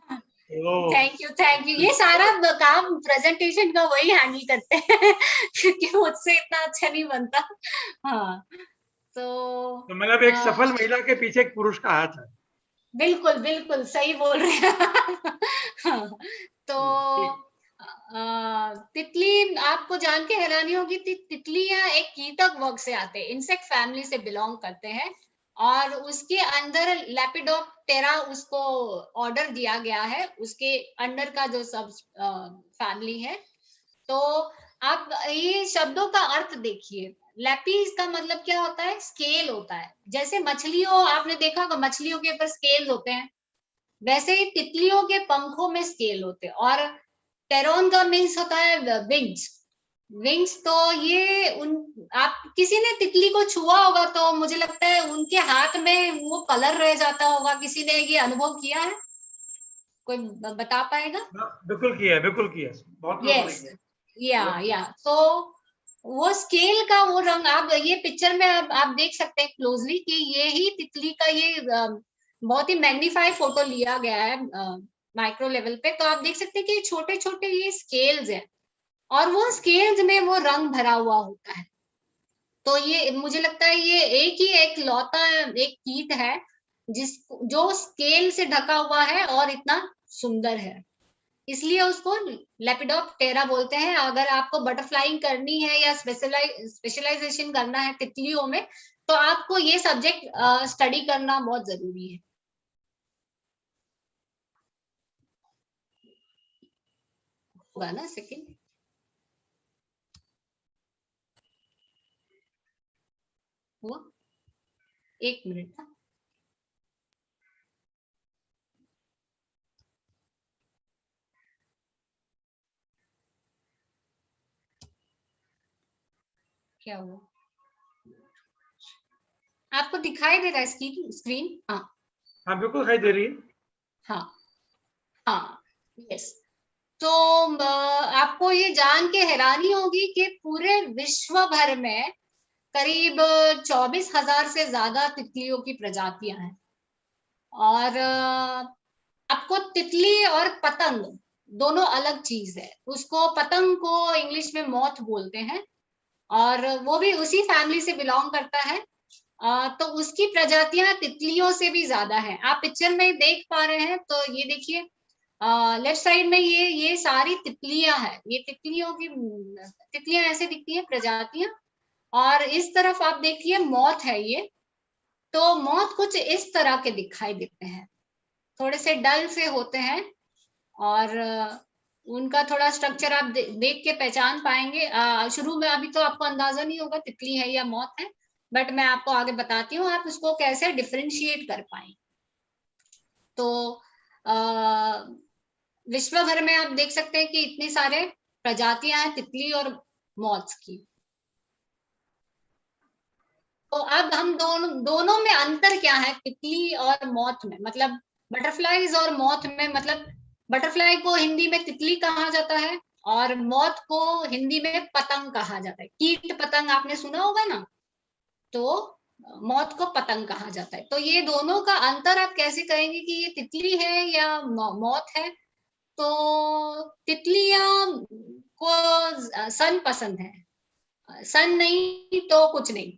S2: Thank you. ये सारा काम प्रेजेंटेशन का वही हैंडल करते हैं क्योंकि मुझसे इतना अच्छा नहीं बनता। हाँ, तो
S1: मतलब एक सफल महिला के पीछे एक पुरुष का हाथ है।
S2: बिल्कुल बिल्कुल सही बोल रहे हैं। हाँ, तो तितली, आपको जान के हैरानी होगी, तितलियां एक कीटक वर्ग से आते हैं, इंसेक्ट फैमिली से बिलोंग करते हैं, और उसके अंदर लेपिडोप्टेरा उसको ऑर्डर दिया गया है, उसके अंडर का जो सब फैमिली है। तो आप ये शब्दों का अर्थ देखिए। लैपीज का मतलब क्या होता है? स्केल होता है। जैसे मछलियों, आपने देखा होगा मछलियों के ऊपर स्केल होते हैं, वैसे ही तितलियों के पंखों में स्केल होते हैं। और टेरोन का मीन्स होता है विंग्स। विंग्स, तो ये आप किसी ने तितली को छुआ होगा तो मुझे लगता है उनके हाथ में वो कलर रह जाता होगा। किसी ने ये अनुभव किया है? कोई बता पाएगा?
S1: बिल्कुल किया है, बिल्कुल किया है, बहुत लोगों ने किया।
S2: या तो वो स्केल का वो रंग, आप ये पिक्चर में आप देख सकते हैं क्लोजली कि ये ही तितली का ये बहुत ही मैग्नीफाई फोटो लिया गया है माइक्रो लेवल पे। तो आप देख सकते हैं कि छोटे छोटे ये स्केल्स हैं, और वो स्केल्स में वो रंग भरा हुआ होता है। तो ये मुझे लगता है ये एक लौता एक कीट है जो स्केल से ढका हुआ है और इतना सुंदर है, इसलिए उसको लेपिडोप्टेरा बोलते हैं। अगर आपको बटरफ्लाइंग करनी है या स्पेशलाइजेशन करना है तितलियों में, तो आपको ये सब्जेक्ट स्टडी करना बहुत जरूरी है। होगा ना सेकंड? हुआ? एक मिनट। क्या हुआ? आपको दिखाई दे रहा है स्क्रीन? हाँ
S1: हाँ, बिल्कुल दिखाई दे रही है।
S2: हाँ हाँ, यस। तो आपको ये जान के हैरानी होगी कि पूरे विश्व भर में करीब 24,000 से ज्यादा तितलियों की प्रजातियां हैं। और आपको तितली और पतंग दोनों अलग चीज है। उसको, पतंग को इंग्लिश में मॉथ बोलते हैं, और वो भी उसी फैमिली से बिलोंग करता है। तो उसकी प्रजातियां तितलियों से भी ज्यादा है। आप पिक्चर में देख पा रहे हैं, तो ये देखिए लेफ्ट साइड में ये सारी तितलियां हैं। ये तितलियां ऐसे दिखती हैं, प्रजातियां। और इस तरफ आप देखिए मौत है ये। तो मौत कुछ इस तरह के दिखाई देते हैं, थोड़े से डल से होते हैं। और उनका थोड़ा स्ट्रक्चर आप देख के पहचान पाएंगे। शुरू में अभी तो आपको अंदाजा नहीं होगा तितली है या मौत है, बट मैं आपको आगे बताती हूँ आप उसको कैसे डिफरेंशिएट कर पाएंगे। तो विश्व भर में आप देख सकते हैं कि इतनी सारे प्रजातियां हैं तितली और मौत की। तो अब हम दोनों में अंतर क्या है तितली और मौत में, मतलब बटरफ्लाईज और मौत में। मतलब बटरफ्लाई को हिंदी में तितली कहा जाता है और मौत को हिंदी में पतंग कहा जाता है। कीट पतंग आपने सुना होगा ना, तो मौत को पतंग कहा जाता है। तो ये दोनों का अंतर आप कैसे कहेंगे कि ये तितली है या मौत है? तो तितलियां को सन पसंद है, सन नहीं तो कुछ नहीं,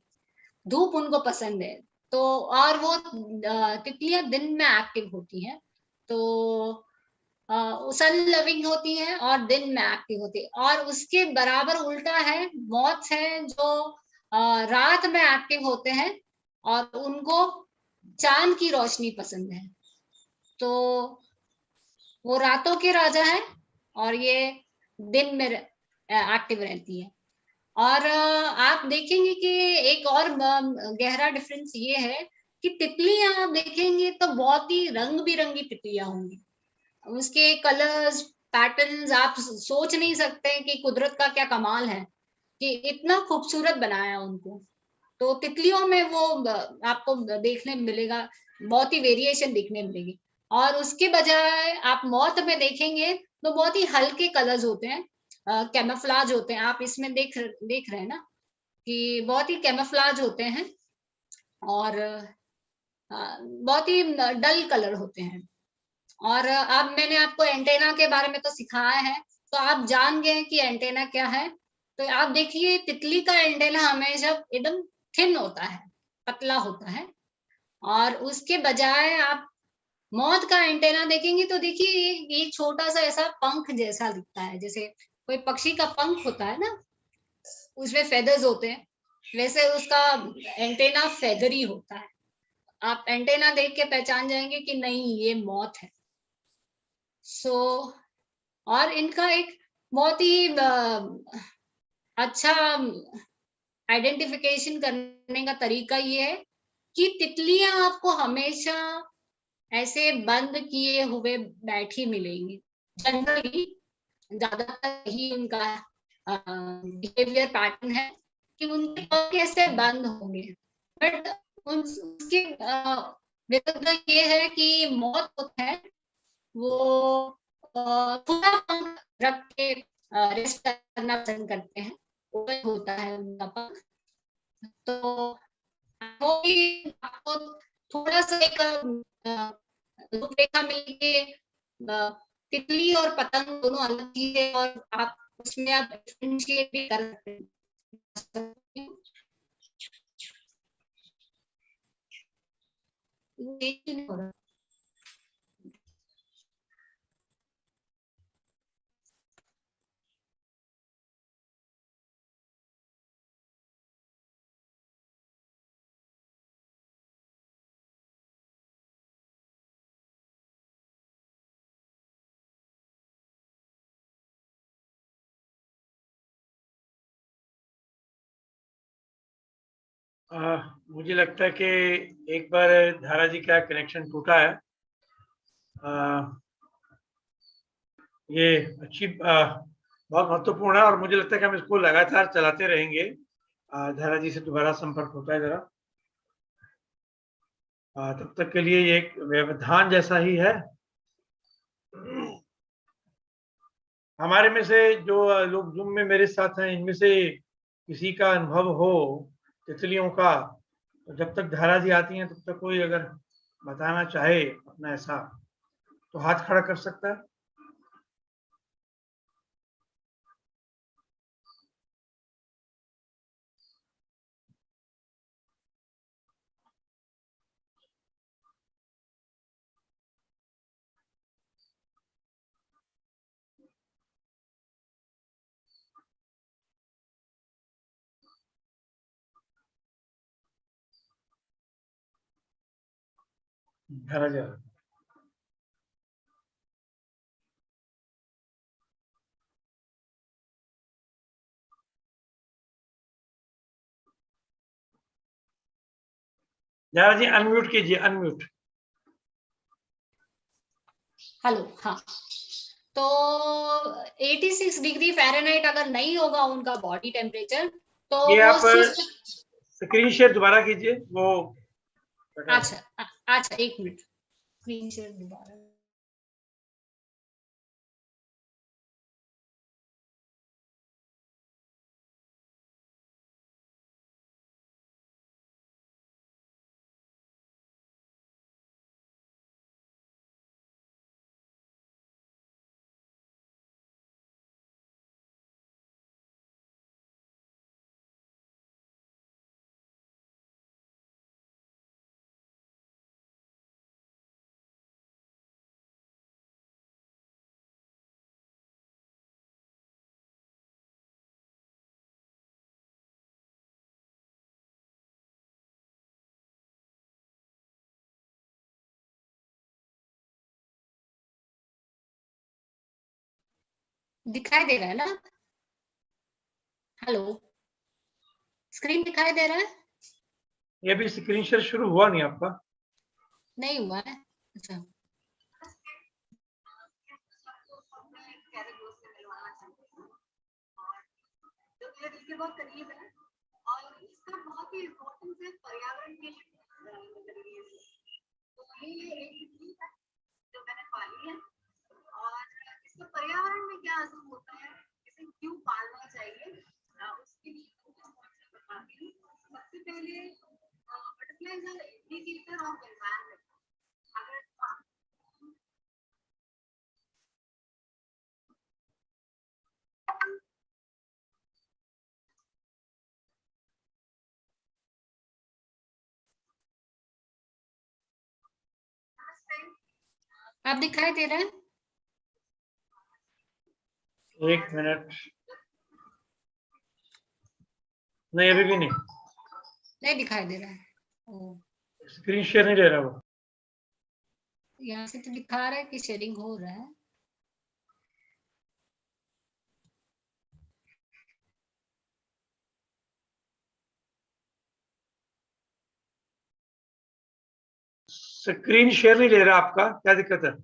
S2: धूप उनको पसंद है। तो और वो तितलियां दिन में एक्टिव होती हैं, तो सन लविंग होती हैं और दिन में एक्टिव होती है। और उसके बराबर उल्टा है मॉथ्स हैं जो रात में एक्टिव होते हैं और उनको चांद की रोशनी पसंद है। तो वो रातों के राजा हैं और ये दिन में एक्टिव रहती है। और आप देखेंगे कि एक और गहरा डिफरेंस ये है कि तितलियां आप देखेंगे तो बहुत ही रंग बिरंगी तितलियां होंगी। उसके कलर्स पैटर्न्स आप सोच नहीं सकते कि कुदरत का क्या कमाल है कि इतना खूबसूरत बनाया उनको। तो तितलियों में वो आपको देखने मिलेगा, बहुत ही वेरिएशन देखने मिलेगी। और उसके बजाय आप मौत में देखेंगे तो बहुत ही हल्के कलर्स होते हैं, कैमोफ्लाज होते हैं। आप इसमें देख रहे हैं ना कि बहुत ही कैमोफ्लाज होते हैं और बहुत ही डल कलर होते हैं। और अब मैंने आपको एंटेना के बारे में तो सिखाया है, तो आप जान गए कि एंटेना क्या है। तो आप देखिए तितली का एंटेना हमेशा एकदम थिन होता है, पतला होता है। और उसके बजाय आप मौत का एंटेना देखेंगे तो देखिए ये छोटा सा ऐसा पंख जैसा दिखता है, जैसे कोई पक्षी का पंख होता है ना, उसमें फेदर्स होते हैं, वैसे उसका एंटेना फेदरी होता है। आप एंटेना देख के पहचान जाएंगे कि नहीं ये मौत है। सो और इनका एक बहुत ही अच्छा आइडेंटिफिकेशन करने का तरीका ये है कि तितलियां आपको हमेशा ऐसे बंद किए हुए बैठी मिलेंगी। जनरली ज्यादातर ही उनका बिहेवियर पैटर्न है कि उनके पंख ऐसे बंद होंगे। बट उसके विरुद्ध ये है कि मौत होता है वो खुला पंख रख के रेस्ट करना पसंद करते हैं, ओपन होता है उनका पंख। तो वो भी आपको थोड़ा सा एक रूपरेखा मिलके तितली और पतंग दोनों अलग चीजें और आप उसमें आप डिफरेंशिएट भी कर सकते हैं।
S1: मुझे लगता है कि एक बार धारा जी का कनेक्शन टूटा है। ये अच्छी बहुत महत्वपूर्ण है और मुझे लगता है कि हम इसको लगातार चलाते रहेंगे। धारा जी से दोबारा संपर्क होता है जरा। तब तक के लिए ये एक व्यवधान जैसा ही है। हमारे में से जो लोग जूम में मेरे साथ हैं इनमें से किसी का अनुभव हो तितलियों का, तो जब तक धारा जी आती हैं तब तक कोई अगर बताना चाहे अपना ऐसा तो हाथ खड़ा कर सकता है। घरा जा जारा जी, अनम्यूट कीजिए, अनम्यूट।
S2: हेलो, हाँ। तो 86 डिग्री फ़ारेनहाइट अगर नहीं होगा उनका बॉडी टेम्परेचर, तो
S1: ये
S2: वो
S1: आप
S2: सुस्त।
S1: स्क्रीन शेयर दोबारा कीजिए, वो
S2: अच्छा, अच्छा, 1 मिनट, स्क्रीन शेयर दोबारा। दिखाई दे रहा है ना? हेलो, स्क्रीन दिखाई दे रहा है?
S1: ये अभी स्क्रीन शेयर शुरू हुआ नहीं आपका?
S2: नहीं हुआ है? अच्छा। जो मेरे दिल के बहुत करीब है और इसका बहुत ही इम्पोर्टेंस है पर्यावरण के नजरिए से। तो ये एक तकनीक है जो मैंने पाली है और इसका पर्यावरण में क्या असर होता है, इसे क्यों पालना चाहिए, उसके लिए मैं बताती हूँ। सबसे पहले butterflies are indicator of environment. अगर आप दिखाई दे रहा है?
S1: 1 मिनट। नहीं, अभी भी नहीं।
S2: नहीं दिखाई दे रहा है। ओ,
S1: स्क्रीन शेयर नहीं ले रहा वो।
S2: यहाँ से तो दिखा रहा है कि शेयरिंग हो रहा है।
S1: स्क्रीन शेयर नहीं ले रहा आपका, क्या दिक्कत है?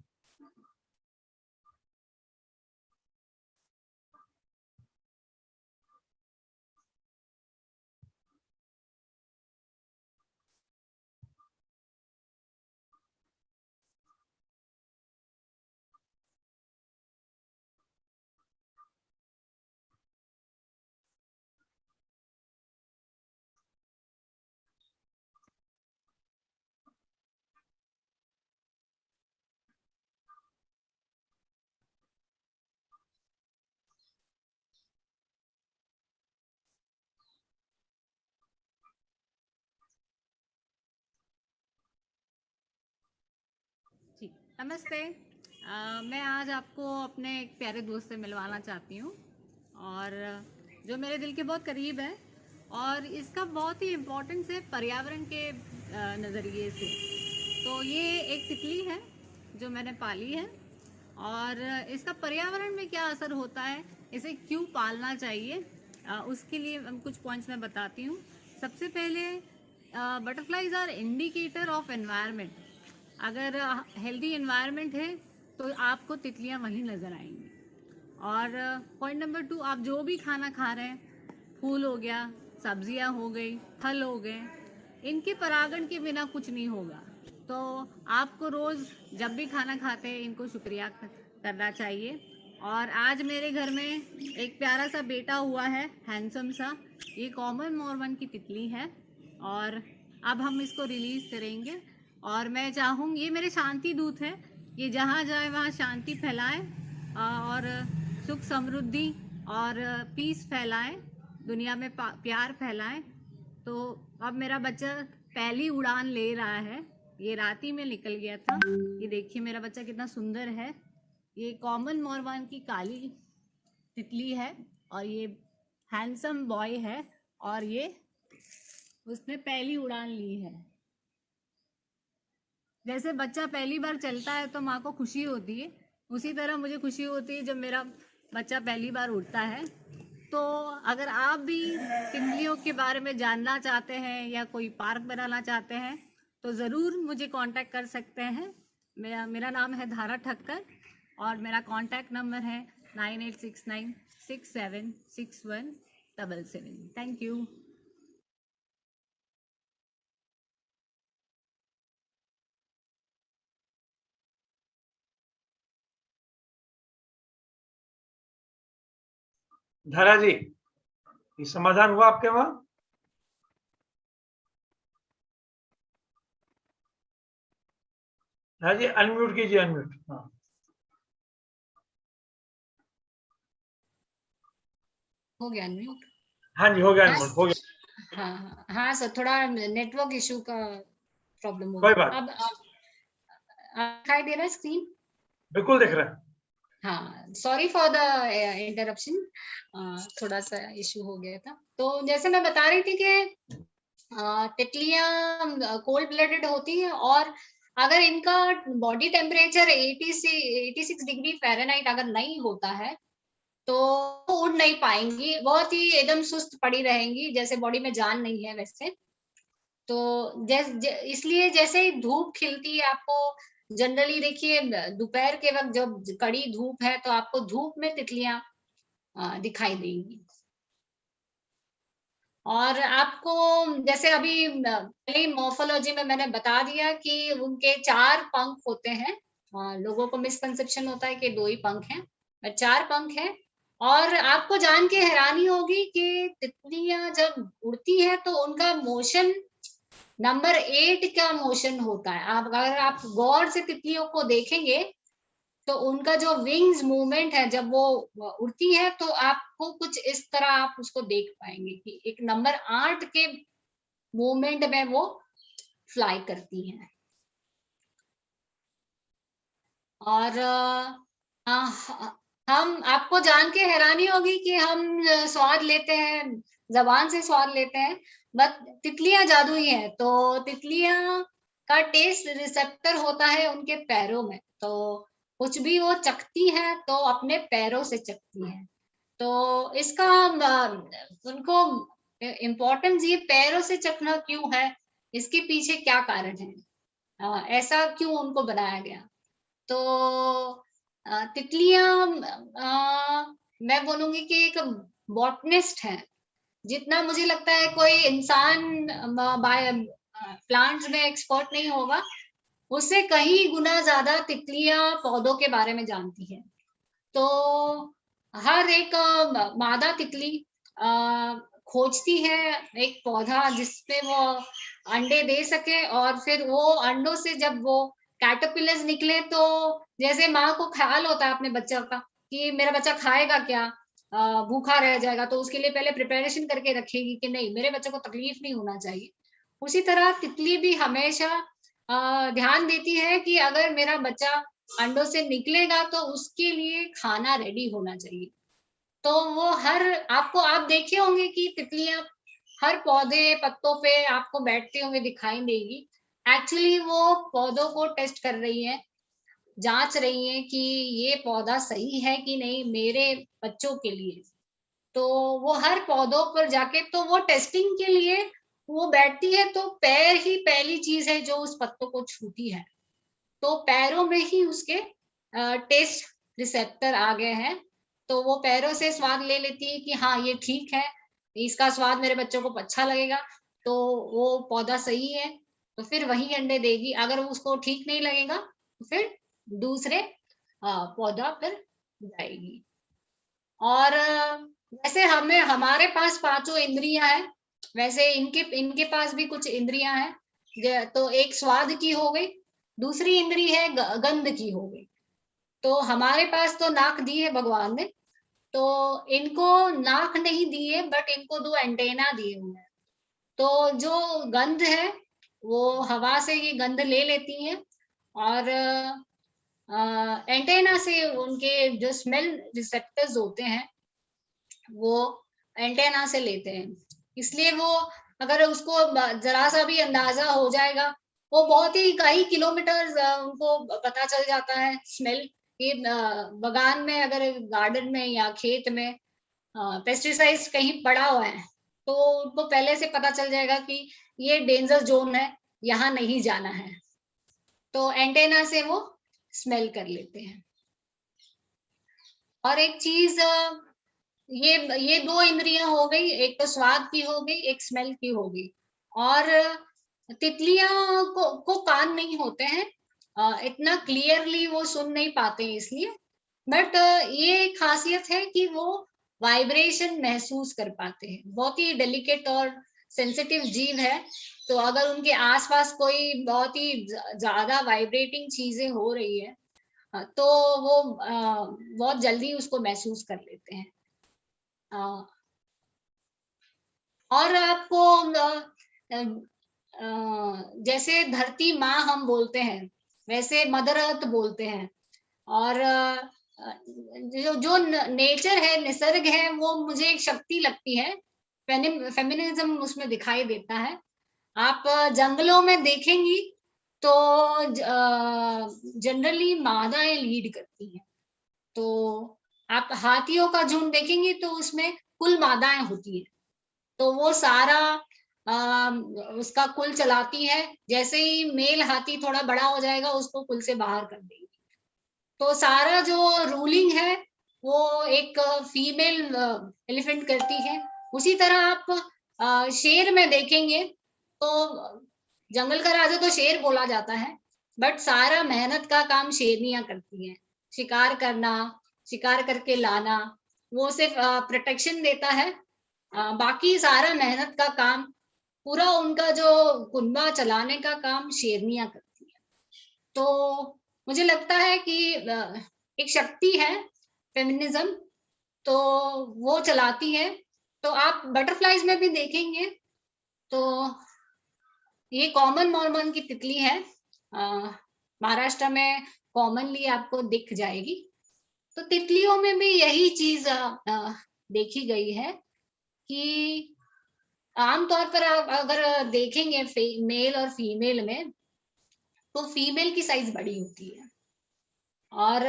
S3: जी, नमस्ते। मैं आज आपको अपने एक प्यारे दोस्त से मिलवाना चाहती हूँ और जो मेरे दिल के बहुत करीब है और इसका बहुत ही इम्पोर्टेंस है पर्यावरण के नज़रिए से। तो ये एक तितली है जो मैंने पाली है और इसका पर्यावरण में क्या असर होता है, इसे क्यों पालना चाहिए, उसके लिए कुछ पॉइंट्स मैं बताती हूँ। सबसे पहले butterflies are indicator of environment. अगर हेल्दी एनवायरनमेंट है तो आपको तितलियां वहीं नज़र आएंगी। और पॉइंट नंबर 2, आप जो भी खाना खा रहे हैं, फूल हो गया, सब्जियां हो गई, फल हो गए, इनके परागण के बिना कुछ नहीं होगा। तो आपको रोज़ जब भी खाना खाते हैं इनको शुक्रिया करना चाहिए। और आज मेरे घर में एक प्यारा सा बेटा हुआ है, हैंडसम सा। ये कॉमन मॉर्मन की तितली है और अब हम इसको रिलीज़ करेंगे। और मैं चाहूँगी, ये मेरे शांति दूत है, ये जहाँ जाए वहाँ शांति फैलाए और सुख समृद्धि और पीस फैलाए, दुनिया में प्यार फैलाए। तो अब मेरा बच्चा पहली उड़ान ले रहा है, ये रात ही में निकल गया था। ये देखिए मेरा बच्चा कितना सुंदर है। ये कॉमन मोरवान की काली तितली है और ये हैंडसम बॉय है और ये उसने पहली उड़ान ली है। जैसे बच्चा पहली बार चलता है तो माँ को खुशी होती है, उसी तरह मुझे खुशी होती है जब मेरा बच्चा पहली बार उड़ता है। तो अगर आप भी तितलियों के बारे में जानना चाहते हैं या कोई पार्क बनाना चाहते हैं तो ज़रूर मुझे कांटेक्ट कर सकते हैं। मेरा नाम है धारा ठक्कर और मेरा कांटेक्ट नंबर है 9869676177। Thank you.
S1: धारा जी, ये समाधान हुआ आपके वहां? धारा जी अनम्यूट कीजिए, अनम्यूट। हाँ
S2: हो गया अनम्यूट?
S1: हाँ जी, हो गया
S2: हाँ
S1: अनम्यूट, हो गया।
S2: हाँ हाँ सर, थोड़ा नेटवर्क इशू का प्रॉब्लम हो
S1: कोई
S2: गया।
S1: बात,
S2: अब दिखाई दे रहा है स्क्रीन?
S1: बिल्कुल दिख रहा है।
S2: हाँ, सॉरी फॉर द इंटरप्शन, थोड़ा सा इशू हो गया था। तो जैसे मैं बता रही थी कि तितलियां कोल्ड ब्लडेड होती हैं, और अगर इनका बॉडी टेम्परेचर 86 डिग्री फ़ारेनहाइट अगर नहीं होता है तो वो उड़ नहीं पाएंगी, बहुत ही एकदम सुस्त पड़ी रहेंगी, जैसे बॉडी में जान नहीं है वैसे। तो इसलिए जैसे ही धूप खिलती है, आपको जनरली देखिए दोपहर के वक्त जब कड़ी धूप है तो आपको धूप में तितलियां दिखाई देंगी। और आपको जैसे अभी पहले मॉर्फोलॉजी में मैंने बता दिया कि उनके 4 पंख होते हैं। लोगों को मिसकंसेप्शन होता है कि 2 ही पंख हैं, पर 4 पंख हैं। और आपको जान के हैरानी होगी कि तितलियां जब उड़ती हैं तो उनका मोशन नंबर 8 का मोशन होता है। आप अगर आप गौर से तितलियों को देखेंगे तो उनका जो विंग्स मूवमेंट है जब वो उड़ती है तो आपको कुछ इस तरह आप उसको देख पाएंगे कि एक नंबर 8 के मूवमेंट में वो फ्लाई करती हैं। और हम आपको जान के हैरानी होगी कि हम स्वाद लेते हैं, जबान से स्वाद लेते हैं, बट तितलियां जादुई हैं। तो तितलियां का टेस्ट रिसेप्टर होता है उनके पैरों में। तो कुछ भी वो चखती हैं तो अपने पैरों से चखती हैं। तो इसका उनको इम्पोर्टेंस ये पैरों से चखना क्यों है, इसके पीछे क्या कारण है, ऐसा क्यों उनको बनाया गया? तो तितलियां मैं बोलूंगी कि एक बॉटनिस्ट है। जितना मुझे लगता है कोई इंसान प्लांट्स में एक्सपर्ट नहीं होगा, उससे कहीं गुना ज्यादा तितलियां पौधों के बारे में जानती है। तो हर एक मादा तितली खोजती है एक पौधा जिसपे वो अंडे दे सके, और फिर वो अंडों से जब वो कैटरपिलर्स निकले तो जैसे माँ को ख्याल होता है अपने बच्चा का कि मेरा बच्चा खाएगा क्या, भूखा रह जाएगा, तो उसके लिए पहले प्रिपरेशन करके रखेगी कि नहीं, मेरे बच्चे को तकलीफ नहीं होना चाहिए। उसी तरह तितली भी हमेशा ध्यान देती है कि अगर मेरा बच्चा अंडों से निकलेगा तो उसके लिए खाना रेडी होना चाहिए। तो वो हर आपको आप देखे होंगे कि तितलियां हर पौधे पत्तों पे आपको बैठते हुए दिखाई देगी। एक्चुअली वो पौधों को टेस्ट कर रही है, जांच रही है कि ये पौधा सही है कि नहीं मेरे बच्चों के लिए। तो वो हर पौधों पर जाके तो वो टेस्टिंग के लिए वो बैठती है, तो पैर ही पहली चीज है जो उस पत्तों को छूती है। तो पैरों में ही उसके टेस्ट रिसेप्टर आ गए हैं। तो वो पैरों से स्वाद ले लेती है कि हाँ ये ठीक है, इसका स्वाद मेरे बच्चों को अच्छा लगेगा, तो वो पौधा सही है, तो फिर वही अंडे देगी। अगर उसको ठीक नहीं लगेगा तो फिर दूसरे पौधा पर जाएगी। और वैसे हमें हमारे पास 5 इंद्रियां हैं, वैसे इनके इनके पास भी कुछ इंद्रियां हैं। तो एक स्वाद की हो गई, दूसरी इंद्री है गंध की हो गई। तो हमारे पास तो नाक दी है भगवान ने, तो इनको नाक नहीं दी है, बट इनको 2 एंटेना दिए हुए हैं। तो जो गंध है वो हवा से ये गंध ले लेती है, और एंटेना से उनके जो स्मेल रिसेप्टर्स होते हैं वो एंटेना से लेते हैं। इसलिए वो अगर उसको जरा सा भी अंदाजा हो जाएगा वो बहुत ही कई किलोमीटर उनको पता चल जाता है स्मेल, कि बगान में, अगर गार्डन में या खेत में पेस्टिसाइड्स कहीं पड़ा हुआ है तो उनको पहले से पता चल जाएगा कि ये डेंजर जोन है, यहाँ नहीं जाना है, तो एंटेना से वो स्मेल कर लेते हैं। और एक चीज, ये दो इंद्रियां हो गई, एक तो स्वाद की हो गई, एक स्मेल की हो गई। और तितलियां को कान नहीं होते हैं, इतना क्लियरली वो सुन नहीं पाते हैं इसलिए, बट ये खासियत है कि वो वाइब्रेशन महसूस कर पाते हैं। बहुत ही डेलिकेट और सेंसिटिव जीव है, तो अगर उनके आसपास कोई बहुत ही ज्यादा वाइब्रेटिंग चीजें हो रही है तो वो बहुत जल्दी उसको महसूस कर लेते हैं। और आपको जैसे धरती माँ हम बोलते हैं, वैसे मदर अर्थ बोलते हैं। और जो नेचर है, निसर्ग है, वो मुझे एक शक्ति लगती है, फेमिनिज्म उसमें दिखाई देता है। आप जंगलों में देखेंगी तो जनरली मादाएं लीड करती हैं। तो आप हाथियों का झुंड देखेंगे तो उसमें कुल मादाएं होती है, तो वो सारा उसका कुल चलाती है। जैसे ही मेल हाथी थोड़ा बड़ा हो जाएगा उसको कुल से बाहर कर देगी। तो सारा जो रूलिंग है वो एक फीमेल एलिफेंट करती है। उसी तरह आप शेर में देखेंगे तो जंगल का राजा तो शेर बोला जाता है, बट सारा मेहनत का काम शेरनियां करती हैं। शिकार करना, शिकार करके लाना, वो सिर्फ प्रोटेक्शन देता है, बाकी सारा मेहनत का काम, पूरा उनका जो कुनबा चलाने का काम शेरनियां करती है। तो मुझे लगता है कि एक शक्ति है फेमिनिज्म, तो वो चलाती है। तो आप बटरफ्लाईज में भी देखेंगे तो ये कॉमन मॉर्मन की तितली है, महाराष्ट्र में कॉमनली आपको दिख जाएगी। तो तितलियों में भी यही चीज देखी गई है कि आमतौर पर आप अगर देखेंगे मेल और फीमेल में, तो फीमेल की साइज बड़ी होती है और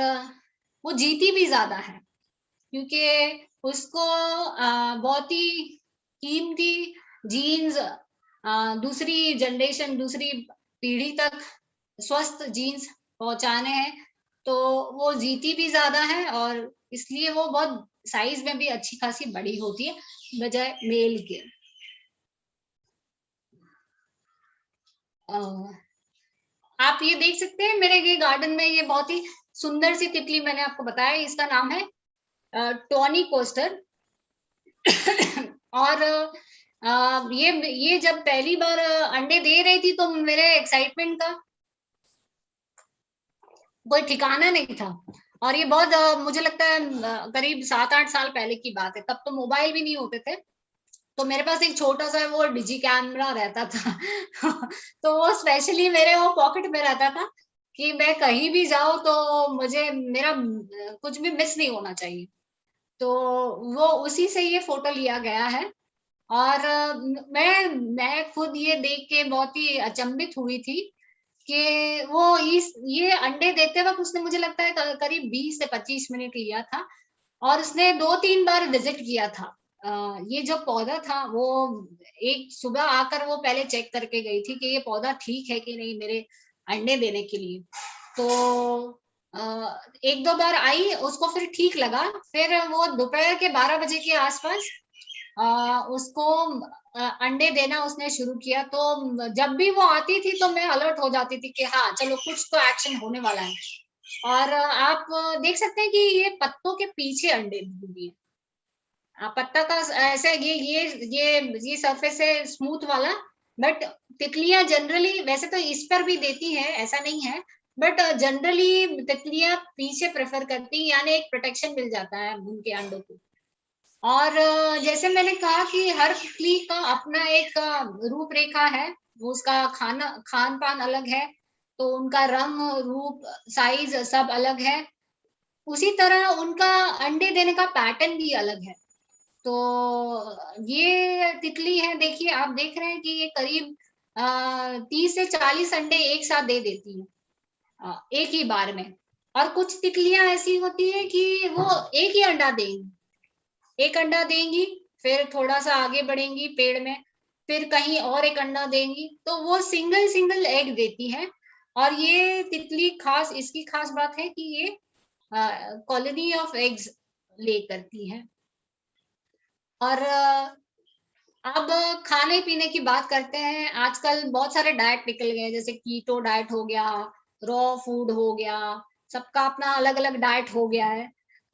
S2: वो जीती भी ज्यादा है, क्योंकि उसको बहुत ही कीमती जीन्स दूसरी जनरेशन, दूसरी पीढ़ी तक स्वस्थ जीन्स पहुंचाने हैं, तो वो जीती भी ज्यादा है और इसलिए वो बहुत साइज में भी अच्छी खासी बड़ी होती है बजाय मेल के। आप ये देख सकते हैं मेरे ये गार्डन में, ये बहुत ही सुंदर सी तितली मैंने आपको बताया, इसका नाम है टॉनी कोस्टर। और ये जब पहली बार अंडे दे रही थी तो मेरे एक्साइटमेंट का कोई ठिकाना नहीं था। और ये बहुत मुझे लगता है करीब 7-8 साल पहले की बात है, तब तो मोबाइल भी नहीं होते थे, तो मेरे पास एक छोटा सा वो डिजी कैमरा रहता था तो वो स्पेशली मेरे वो पॉकेट में रहता था कि मैं कहीं भी जाऊं तो मुझे मेरा कुछ भी मिस नहीं होना चाहिए। तो वो उसी से ये फोटो लिया गया है। और मैं खुद ये देख के बहुत ही अचंभित हुई थी कि वो ये अंडे देते वक्त उसने, मुझे लगता है करीब 20 से 25 मिनट लिया था और उसने 2-3 बार विजिट किया था। ये जो पौधा था वो एक सुबह आकर वो पहले चेक करके गई थी कि ये पौधा ठीक है कि नहीं मेरे अंडे देने के लिए। तो 1-2 बार आई, उसको फिर ठीक लगा, फिर वो दोपहर के 12 बजे के आसपास उसको अंडे देना उसने शुरू किया। तो जब भी वो आती थी तो मैं अलर्ट हो जाती थी कि हाँ चलो कुछ तो एक्शन होने वाला है। और आप देख सकते हैं कि ये पत्तों के पीछे अंडे दूंगी है, पत्ता का ऐसे ये सरफेस है स्मूथ वाला, बट तितलियां जनरली, वैसे तो इस पर भी देती है, ऐसा नहीं है, बट जनरली तितलियां पीछे प्रेफर करती, यानी एक प्रोटेक्शन मिल जाता है उनके अंडों को। और जैसे मैंने कहा कि हर तितली का अपना एक रूपरेखा है, उसका खान पान अलग है, तो उनका रंग, रूप, साइज सब अलग है। उसी तरह उनका अंडे देने का पैटर्न भी अलग है। तो ये तितली है, देखिए आप देख रहे हैं कि ये करीब 30 से 40 अंडे एक साथ दे देती है एक ही बार में। और कुछ तितलियां ऐसी होती है कि वो एक ही अंडा देंगी, एक अंडा देंगी, फिर थोड़ा सा आगे बढ़ेंगी पेड़ में, फिर कहीं और एक अंडा देंगी, तो वो सिंगल सिंगल एग देती है। और ये तितली खास, इसकी खास बात है कि ये कॉलोनी ऑफ एग्स ले करती है। और अब खाने पीने की बात करते हैं। आजकल बहुत सारे डाइट निकल गए, जैसे कीटो डाइट हो गया, रॉ फूड हो गया, सबका अपना अलग अलग डाइट हो गया है।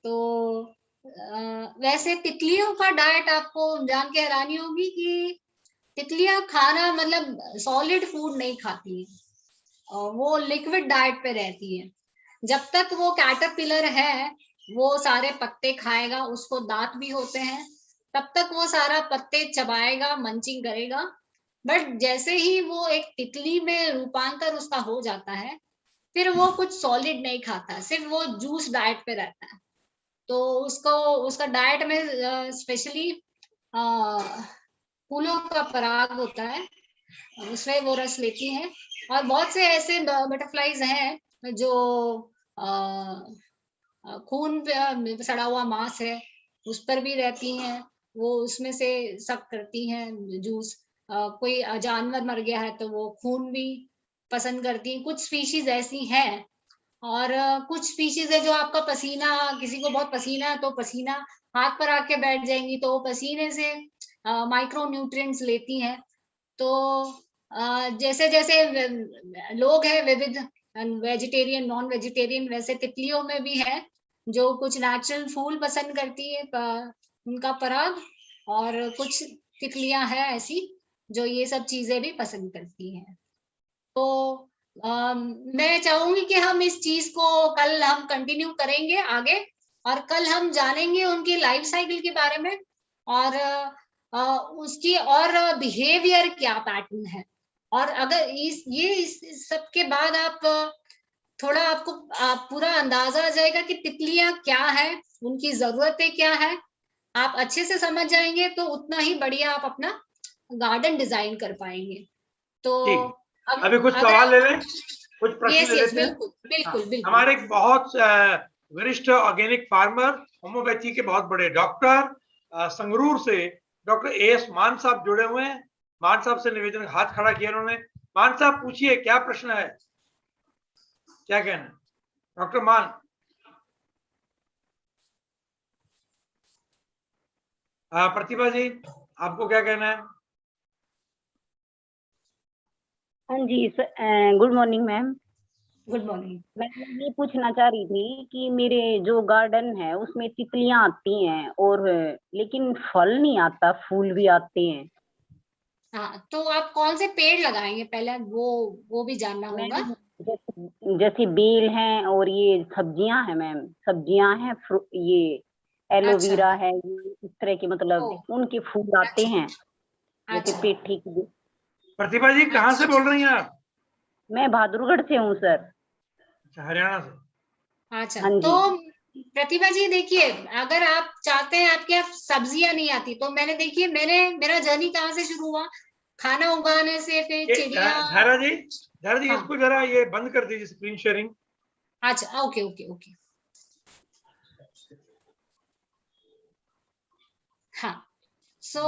S2: तो वैसे तितलियों का डाइट आपको जान के हैरानी होगी कि तितलियां खाना मतलब सॉलिड फूड नहीं खाती है, वो लिक्विड डाइट पे रहती है। जब तक वो कैटरपिलर है वो सारे पत्ते खाएगा, उसको दांत भी होते हैं, तब तक वो सारा पत्ते चबाएगा, मंचिंग करेगा। बट जैसे ही वो एक तितली में रूपांतर उसका हो जाता है, फिर वो कुछ सॉलिड नहीं खाता, सिर्फ वो जूस डाइट पे रहता है। तो उसको उसका डाइट में स्पेशली फूलों का पराग होता है, उसमें वो रस लेती हैं। और बहुत से ऐसे बटरफ्लाईज हैं जो खून पे सड़ा हुआ मांस है उस पर भी रहती हैं, वो उसमें से सक करती हैं जूस। कोई जानवर मर गया है तो वो खून भी पसंद करती हैं। कुछ स्पीशीज ऐसी हैं। और कुछ स्पीशीज है जो आपका पसीना, किसी को बहुत पसीना है तो पसीना हाथ पर आके बैठ जाएंगी, तो वो पसीने से माइक्रो न्यूट्रिएंट्स लेती हैं। तो जैसे जैसे लोग हैं विविध, वेजिटेरियन नॉन वेजिटेरियन, वैसे तितलियों में भी है जो कुछ नेचुरल फूल पसंद करती है, उनका पराग। और कुछ तितलियां हैं ऐसी जो ये सब चीजें भी पसंद करती हैं। तो मैं चाहूंगी कि हम इस चीज को कल हम कंटिन्यू करेंगे आगे, और कल हम जानेंगे उनकी लाइफ साइकिल के बारे में, और उसकी और बिहेवियर क्या पैटर्न है। और अगर इस सब के बाद आप थोड़ा आपको पूरा अंदाजा आ जाएगा कि तितलियां क्या है, उनकी जरूरतें क्या है, आप अच्छे से समझ जाएंगे तो उतना ही बढ़िया आप अपना गार्डन डिजाइन कर पाएंगे। तो
S1: अभी कुछ सवाल ले लें, कुछ प्रश्न ले लेते हैं।
S2: बिल्कुल बिल्कुल बिल्कुल।
S1: हमारे एक बहुत वरिष्ठ ऑर्गेनिक फार्मर, होम्योपैथी के बहुत बड़े डॉक्टर, संगरूर से डॉक्टर एस मान साहब जुड़े हुए हैं। मान साहब से निवेदन, हाथ खड़ा किया उन्होंने। मान साहब पूछिए, क्या प्रश्न है, क्या कहना है डॉक्टर मान? प्रतिभा जी, आपको क्या कहना है?
S4: हाँ जी, good morning ma'am.
S2: Good morning.
S4: मैं ये पूछना चाह रही थी कि मेरे जो गार्डन है उसमें तितलियां आती हैं और लेकिन फल नहीं आता, फूल भी आते हैं।
S2: हाँ, तो आप कौन से पेड़ लगाएंगे पहले, वो भी जानना होगा।
S4: जैसे बेल हैं और ये सब्जियां हैं मैम, सब्जियां हैं, ये एलोवेरा है, ये इस तरह के, मतलब उनके फूल आते हैं जैसे पेठी की।
S1: प्रतिभा जी कहाँ से बोल रही हैं आप?
S4: मैं बहादुरगढ़ से हूँ सर।
S1: अच्छा, हरियाणा से।
S2: अच्छा,
S4: हाँ
S2: तो प्रतिभा जी देखिए, अगर आप चाहते हैं आपके यहाँ सब्जियां नहीं आती, तो देखिए मेरा जर्नी कहाँ से शुरू हुआ, खाना उगाने से, फिर चिड़िया।
S1: धारा जी इसको जरा ये बंद कर दीजिए स्क्रीन शेयरिंग।
S2: अच्छा, ओके ओके ओके। हाँ, सो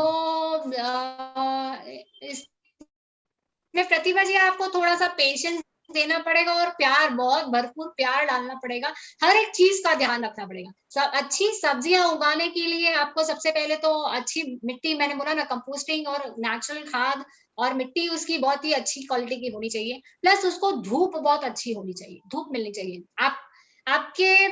S2: इसमें प्रतिभा जी आपको थोड़ा सा पेशेंस देना पड़ेगा और प्यार, बहुत भरपूर प्यार डालना पड़ेगा, हर एक चीज का ध्यान रखना पड़ेगा। अच्छी सब्जियां उगाने के लिए आपको सबसे पहले तो अच्छी मिट्टी, मैंने बोला ना, कंपोस्टिंग और नेचुरल खाद, और मिट्टी उसकी बहुत ही अच्छी क्वालिटी की होनी चाहिए, प्लस उसको धूप बहुत अच्छी होनी चाहिए, धूप मिलनी चाहिए। आपके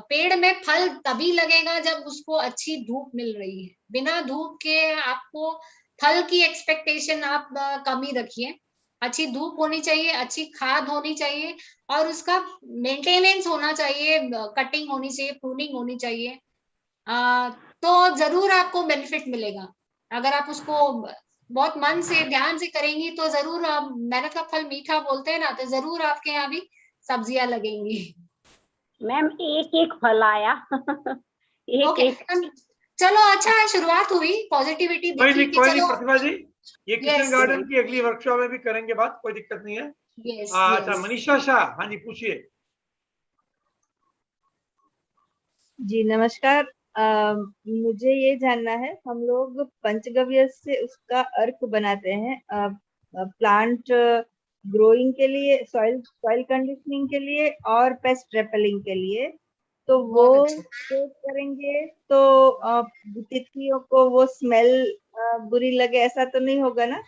S2: पेड़ में फल तभी लगेगा जब उसको अच्छी धूप मिल रही है। बिना धूप के आपको फल की एक्सपेक्टेशन आप कम ही रखिए। अच्छी धूप होनी चाहिए, अच्छी खाद होनी चाहिए, और उसका मेंटेनेंस होना चाहिए, कटिंग होनी चाहिए, प्रूनिंग होनी चाहिए। तो जरूर आपको बेनिफिट मिलेगा। अगर आप उसको बहुत मन से ध्यान से करेंगी तो जरूर, मेहनत का फल मीठा बोलते हैं ना, तो जरूर आपके यहाँ भी सब्जियां लगेंगी।
S4: मैम एक एक फल आया। एक
S2: चलो, अच्छा है, शुरुआत हुई, पॉजिटिविटी दिखी कि चलो।
S1: प्रतिभा जी ये किचन गार्डन की अगली वर्कशॉप में भी करेंगे बात, कोई दिक्कत नहीं है। अच्छा मनीषा शाह, हाँ जी पूछिए।
S5: जी नमस्कार। मुझे ये जानना है, हम लोग पंचगव्य से उसका अर्क बनाते हैं प्लांट ग्रोइंग के लिए, सॉइल कंडीशनिंग के लिए और पेस्ट रेपेलिंग के लिए, तो वो स्प्रेड करेंगे तो तितलियों को वो स्मेल बुरी लगे, ऐसा तो नहीं होगा ना?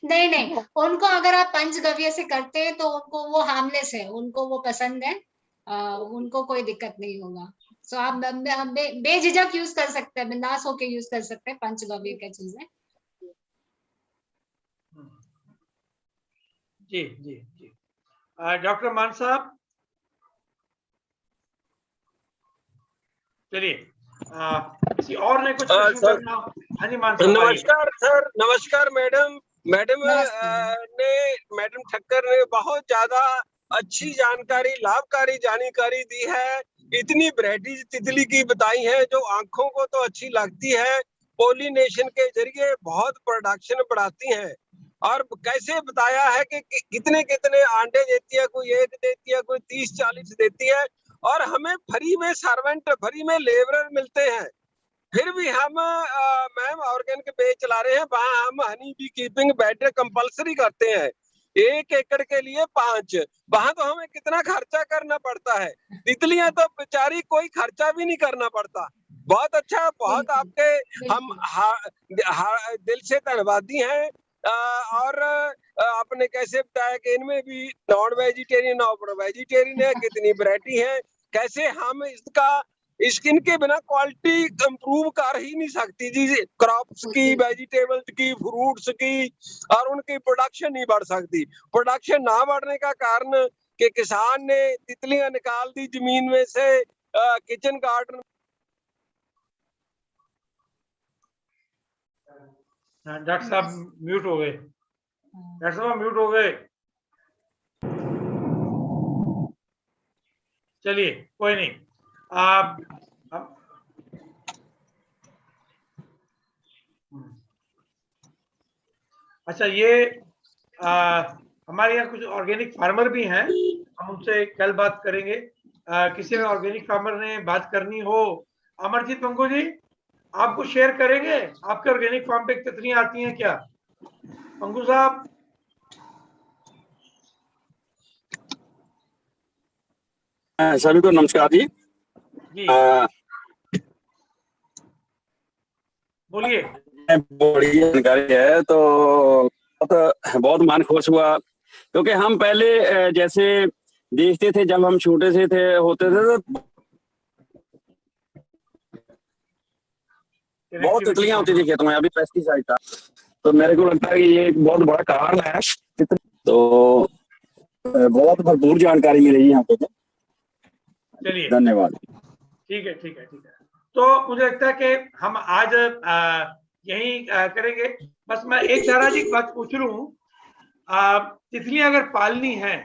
S2: नहीं नहीं, उनको अगर आप पंचगव्य से करते हैं तो उनको वो हार्मलेस है, उनको वो पसंद है, उनको कोई दिक्कत नहीं होगा। सो आप बेझिझक यूज कर सकते हैं, बिंदास होके यूज कर सकते हैं पंचगव्य की चीजें।
S1: जी जी जी। डॉक्टर मान साहब, चलिए किसी और ने कुछ प्रश्न करना? हाँ जी मान साहब।
S6: नमस्कार सर। नमस्कार मैडम। मैडम ठक्कर ने बहुत ज्यादा अच्छी जानकारी, लाभकारी जानकारी दी है। इतनी वैरायटीज तितली की बताई है जो आंखों को तो अच्छी लगती है, पोलिनेशन के जरिए बहुत प्रोडक्शन बढ़ाती है, और कैसे बताया है कि कितने कितने अंडे देती है, कोई 1 देती है, कोई 30-40 देती है, और हमें फ्री में सर्वेंट, फ्री में लेबरर मिलते हैं। फिर भी हम मैम ऑर्गेनिक बेच चला रहे हैं, वहाँ हम honey beekeeping better compulsory करते हैं, 1 एकड़ के लिए 5। वहाँ तो हमें कितना खर्चा करना पड़ता है, तितलियां तो बेचारी कोई खर्चा भी नहीं करना पड़ता। बहुत अच्छा, बहुत आपके हम दिल से धन्यवादी हैं। और आपने कैसे बताया कि इनमें भी नॉन वेजिटेरियन और वेजिटेरियन है, कितनी वैरायटी है, कैसे हम स्किन के बिना क्वालिटी इंप्रूव कर ही नहीं सकती जी, क्रॉप्स की, वेजिटेबल्स की, फ्रूट्स की, और उनकी प्रोडक्शन नहीं बढ़ सकती। प्रोडक्शन ना बढ़ने का कारण कि किसान ने तितलियां निकाल दी जमीन में से किचन गार्डन।
S1: डॉक्टर साहब म्यूट हो गए, डॉक्टर साहब म्यूट हो गए। चलिए कोई नहीं। अच्छा ये हमारे यहाँ कुछ ऑर्गेनिक फार्मर भी हैं, हम उनसे कल बात करेंगे। किसी में ऑर्गेनिक फार्मर ने बात करनी हो, अमरजीत पंगू जी आपको शेयर करेंगे, आपके ऑर्गेनिक फार्म पे तितलियां आती हैं क्या? पंगू साहब।
S7: सभी को नमस्कार जी।
S1: बोलिए।
S7: बड़ी जानकारी है, तो बहुत मन खुश हुआ, क्योंकि हम पहले जैसे देखते थे जब हम छोटे से होते थे तो बहुत तितलियां होती थी खेतों में, अभी पेस्टिसाइड था, तो मेरे को लगता है कि ये एक बहुत बड़ा कारण है। तो बहुत भरपूर जानकारी मिलेगी यहाँ पे।
S1: चलिए
S7: धन्यवाद।
S1: ठीक है ठीक है ठीक है। तो मुझे लगता है कि हम आज यही करेंगे। बस मैं एक दाराजी की बात पूछ लूं, तितलियां अगर पालनी है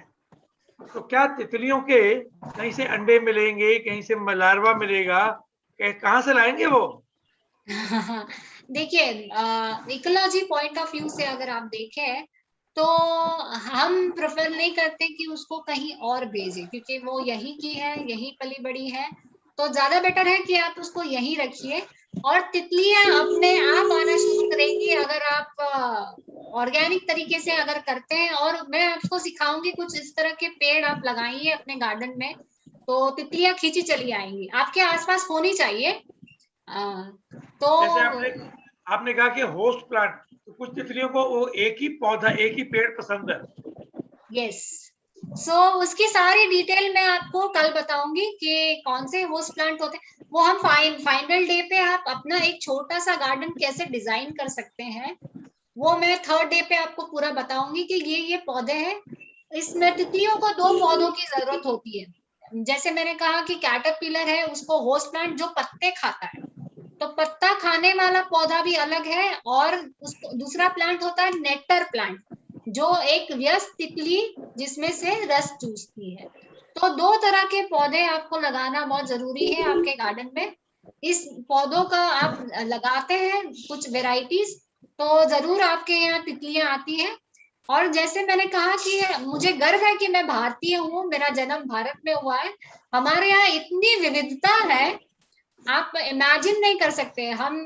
S1: तो क्या तितलियों के कहीं से अंडे मिलेंगे, कहीं से लार्वा मिलेगा, कहाँ से लाएंगे वो?
S2: देखिए इकोलॉजी पॉइंट ऑफ व्यू से अगर आप देखें तो हम प्रेफर नहीं करते कि उसको कहीं और भेजें, क्योंकि वो यहीं की है, यहीं पली बड़ी है, तो ज्यादा बेटर है कि आप उसको यहीं रखिए और तितलियां अपने आप आना शुरू करेंगी अगर आप ऑर्गेनिक तरीके से अगर करते हैं। और मैं आपको सिखाऊंगी, कुछ इस तरह के पेड़ आप लगाइए अपने गार्डन में, तो तितलियां खींची चली आएंगी, आपके आसपास होनी चाहिए। तो
S1: जैसे आपने कहा कि होस्ट प्लांट, तो कुछ तितलियों को वो एक ही पौधा, एक ही पेड़ पसंद है।
S2: यस, सो उसकी सारी डिटेल मैं आपको कल बताऊंगी कि कौन से होस्ट प्लांट होते हैं। वो हम फाइनल डे पे आप अपना एक छोटा सा गार्डन कैसे डिजाइन कर सकते हैं, वो मैं 3rd डे पे आपको पूरा बताऊंगी कि ये पौधे हैं। इसमें तितलियों को 2 पौधों की जरूरत होती है। जैसे मैंने कहा कि कैटरपिलर है, उसको होस्ट प्लांट जो पत्ते खाता है, तो पत्ता खाने वाला पौधा भी अलग है, और उसको दूसरा प्लांट होता है नेक्टर प्लांट, जो एक व्यस्त तितली जिसमें से रस चूसती है। तो 2 तरह के पौधे आपको लगाना बहुत जरूरी है आपके गार्डन में। इस पौधों का आप लगाते हैं कुछ वेराइटीज, तो जरूर आपके यहाँ तितलियां आती हैं। और जैसे मैंने कहा कि मुझे गर्व है कि मैं भारतीय हूँ, मेरा जन्म भारत में हुआ है। हमारे यहाँ इतनी विविधता है, आप इमेजिन नहीं कर सकते। हम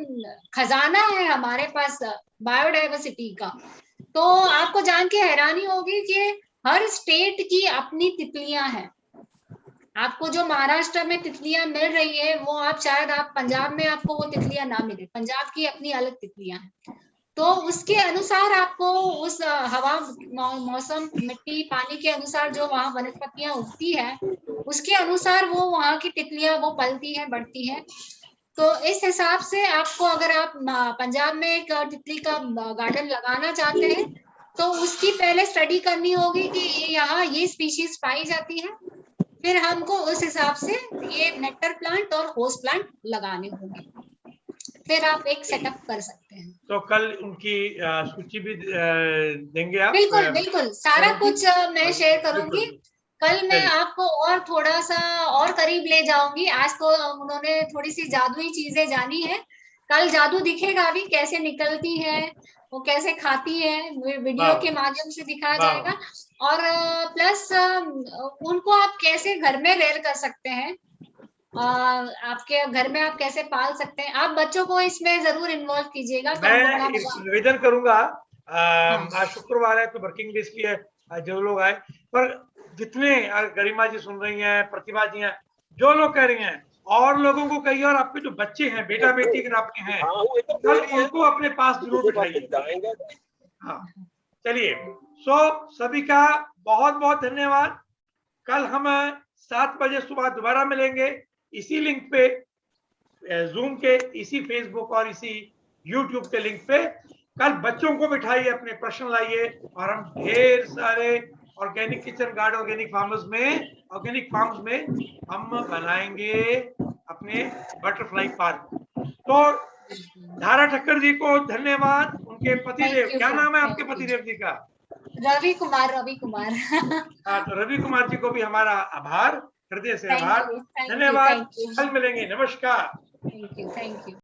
S2: खजाना है हमारे पास बायोडाइवर्सिटी का। तो आपको जान के हैरानी होगी कि हर स्टेट की अपनी तितलियां हैं। आपको जो महाराष्ट्र में तितलियां मिल रही है, वो आप शायद आप पंजाब में आपको वो तितलियां ना मिले। पंजाब की अपनी अलग तितलियां हैं। तो उसके अनुसार आपको उस हवा, मौसम, मिट्टी, पानी के अनुसार जो वहाँ वनस्पतियां उगती है, उसके अनुसार वो वहाँ की तितलियां वो पलती है, बढ़ती है। तो इस हिसाब से आपको, अगर आप पंजाब में एक तितली का गार्डन लगाना चाहते हैं, तो उसकी पहले स्टडी करनी होगी कि यहाँ ये स्पीशीज पाई जाती है, फिर हमको उस हिसाब से ये नेक्टर प्लांट और होस्ट प्लांट लगाने होंगे, फिर आप एक सेटअप कर सकते हैं।
S1: तो कल उनकी सूची भी देंगे आप?
S2: बिल्कुल बिल्कुल, सारा कुछ मैं शेयर करूंगी। कल मैं आपको और थोड़ा सा और करीब ले जाऊंगी। आज तो उन्होंने थोड़ी सी जादुई चीजें जानी है, कल जादू दिखेगा भी, कैसे निकलती है, वो कैसे खाती है, वीडियो के माध्यम से दिखाया जाएगा। और प्लस उनको आप कैसे घर में रेयर कर सकते हैं, आपके घर में आप कैसे पाल सकते हैं। आप बच्चों को इसमें जरूर इन्वॉल्व कीजिएगा।
S1: मैं निवेदन करूंगा, आज शुक्रवार है तो वर्किंग डेज की है, जो लोग आए, पर जितने गरिमा जी सुन रही हैं, प्रतिभा जी हैं, जो लोग कह रही हैं, और लोगों को कहिए, और आपके जो बच्चे हैं, बेटा बेटी अगर आपके हैं, कल उनको अपने पास जरूर बिठाइए। हाँ, चलिए। सभी का बहुत बहुत धन्यवाद। कल हम 7 बजे सुबह दोबारा मिलेंगे इसी लिंक पे, जूम के इसी फेसबुक और इसी यूट्यूब के लिंक पे। कल बच्चों को बिठाइए, अपने प्रश्न लाइए, और हम ढेर सारे organic kitchen garden, organic farms में हम बनाएंगे अपने बटरफ्लाई पार्क। तो धारा ठक्कर जी को धन्यवाद, उनके पतिदेव, क्या नाम है आपके पतिदेव जी का?
S2: रवि कुमार।
S1: हाँ, तो रवि कुमार जी को भी हमारा आभार, हृदय से आभार, धन्यवाद। कल मिलेंगे, नमस्कार।
S2: Thank you.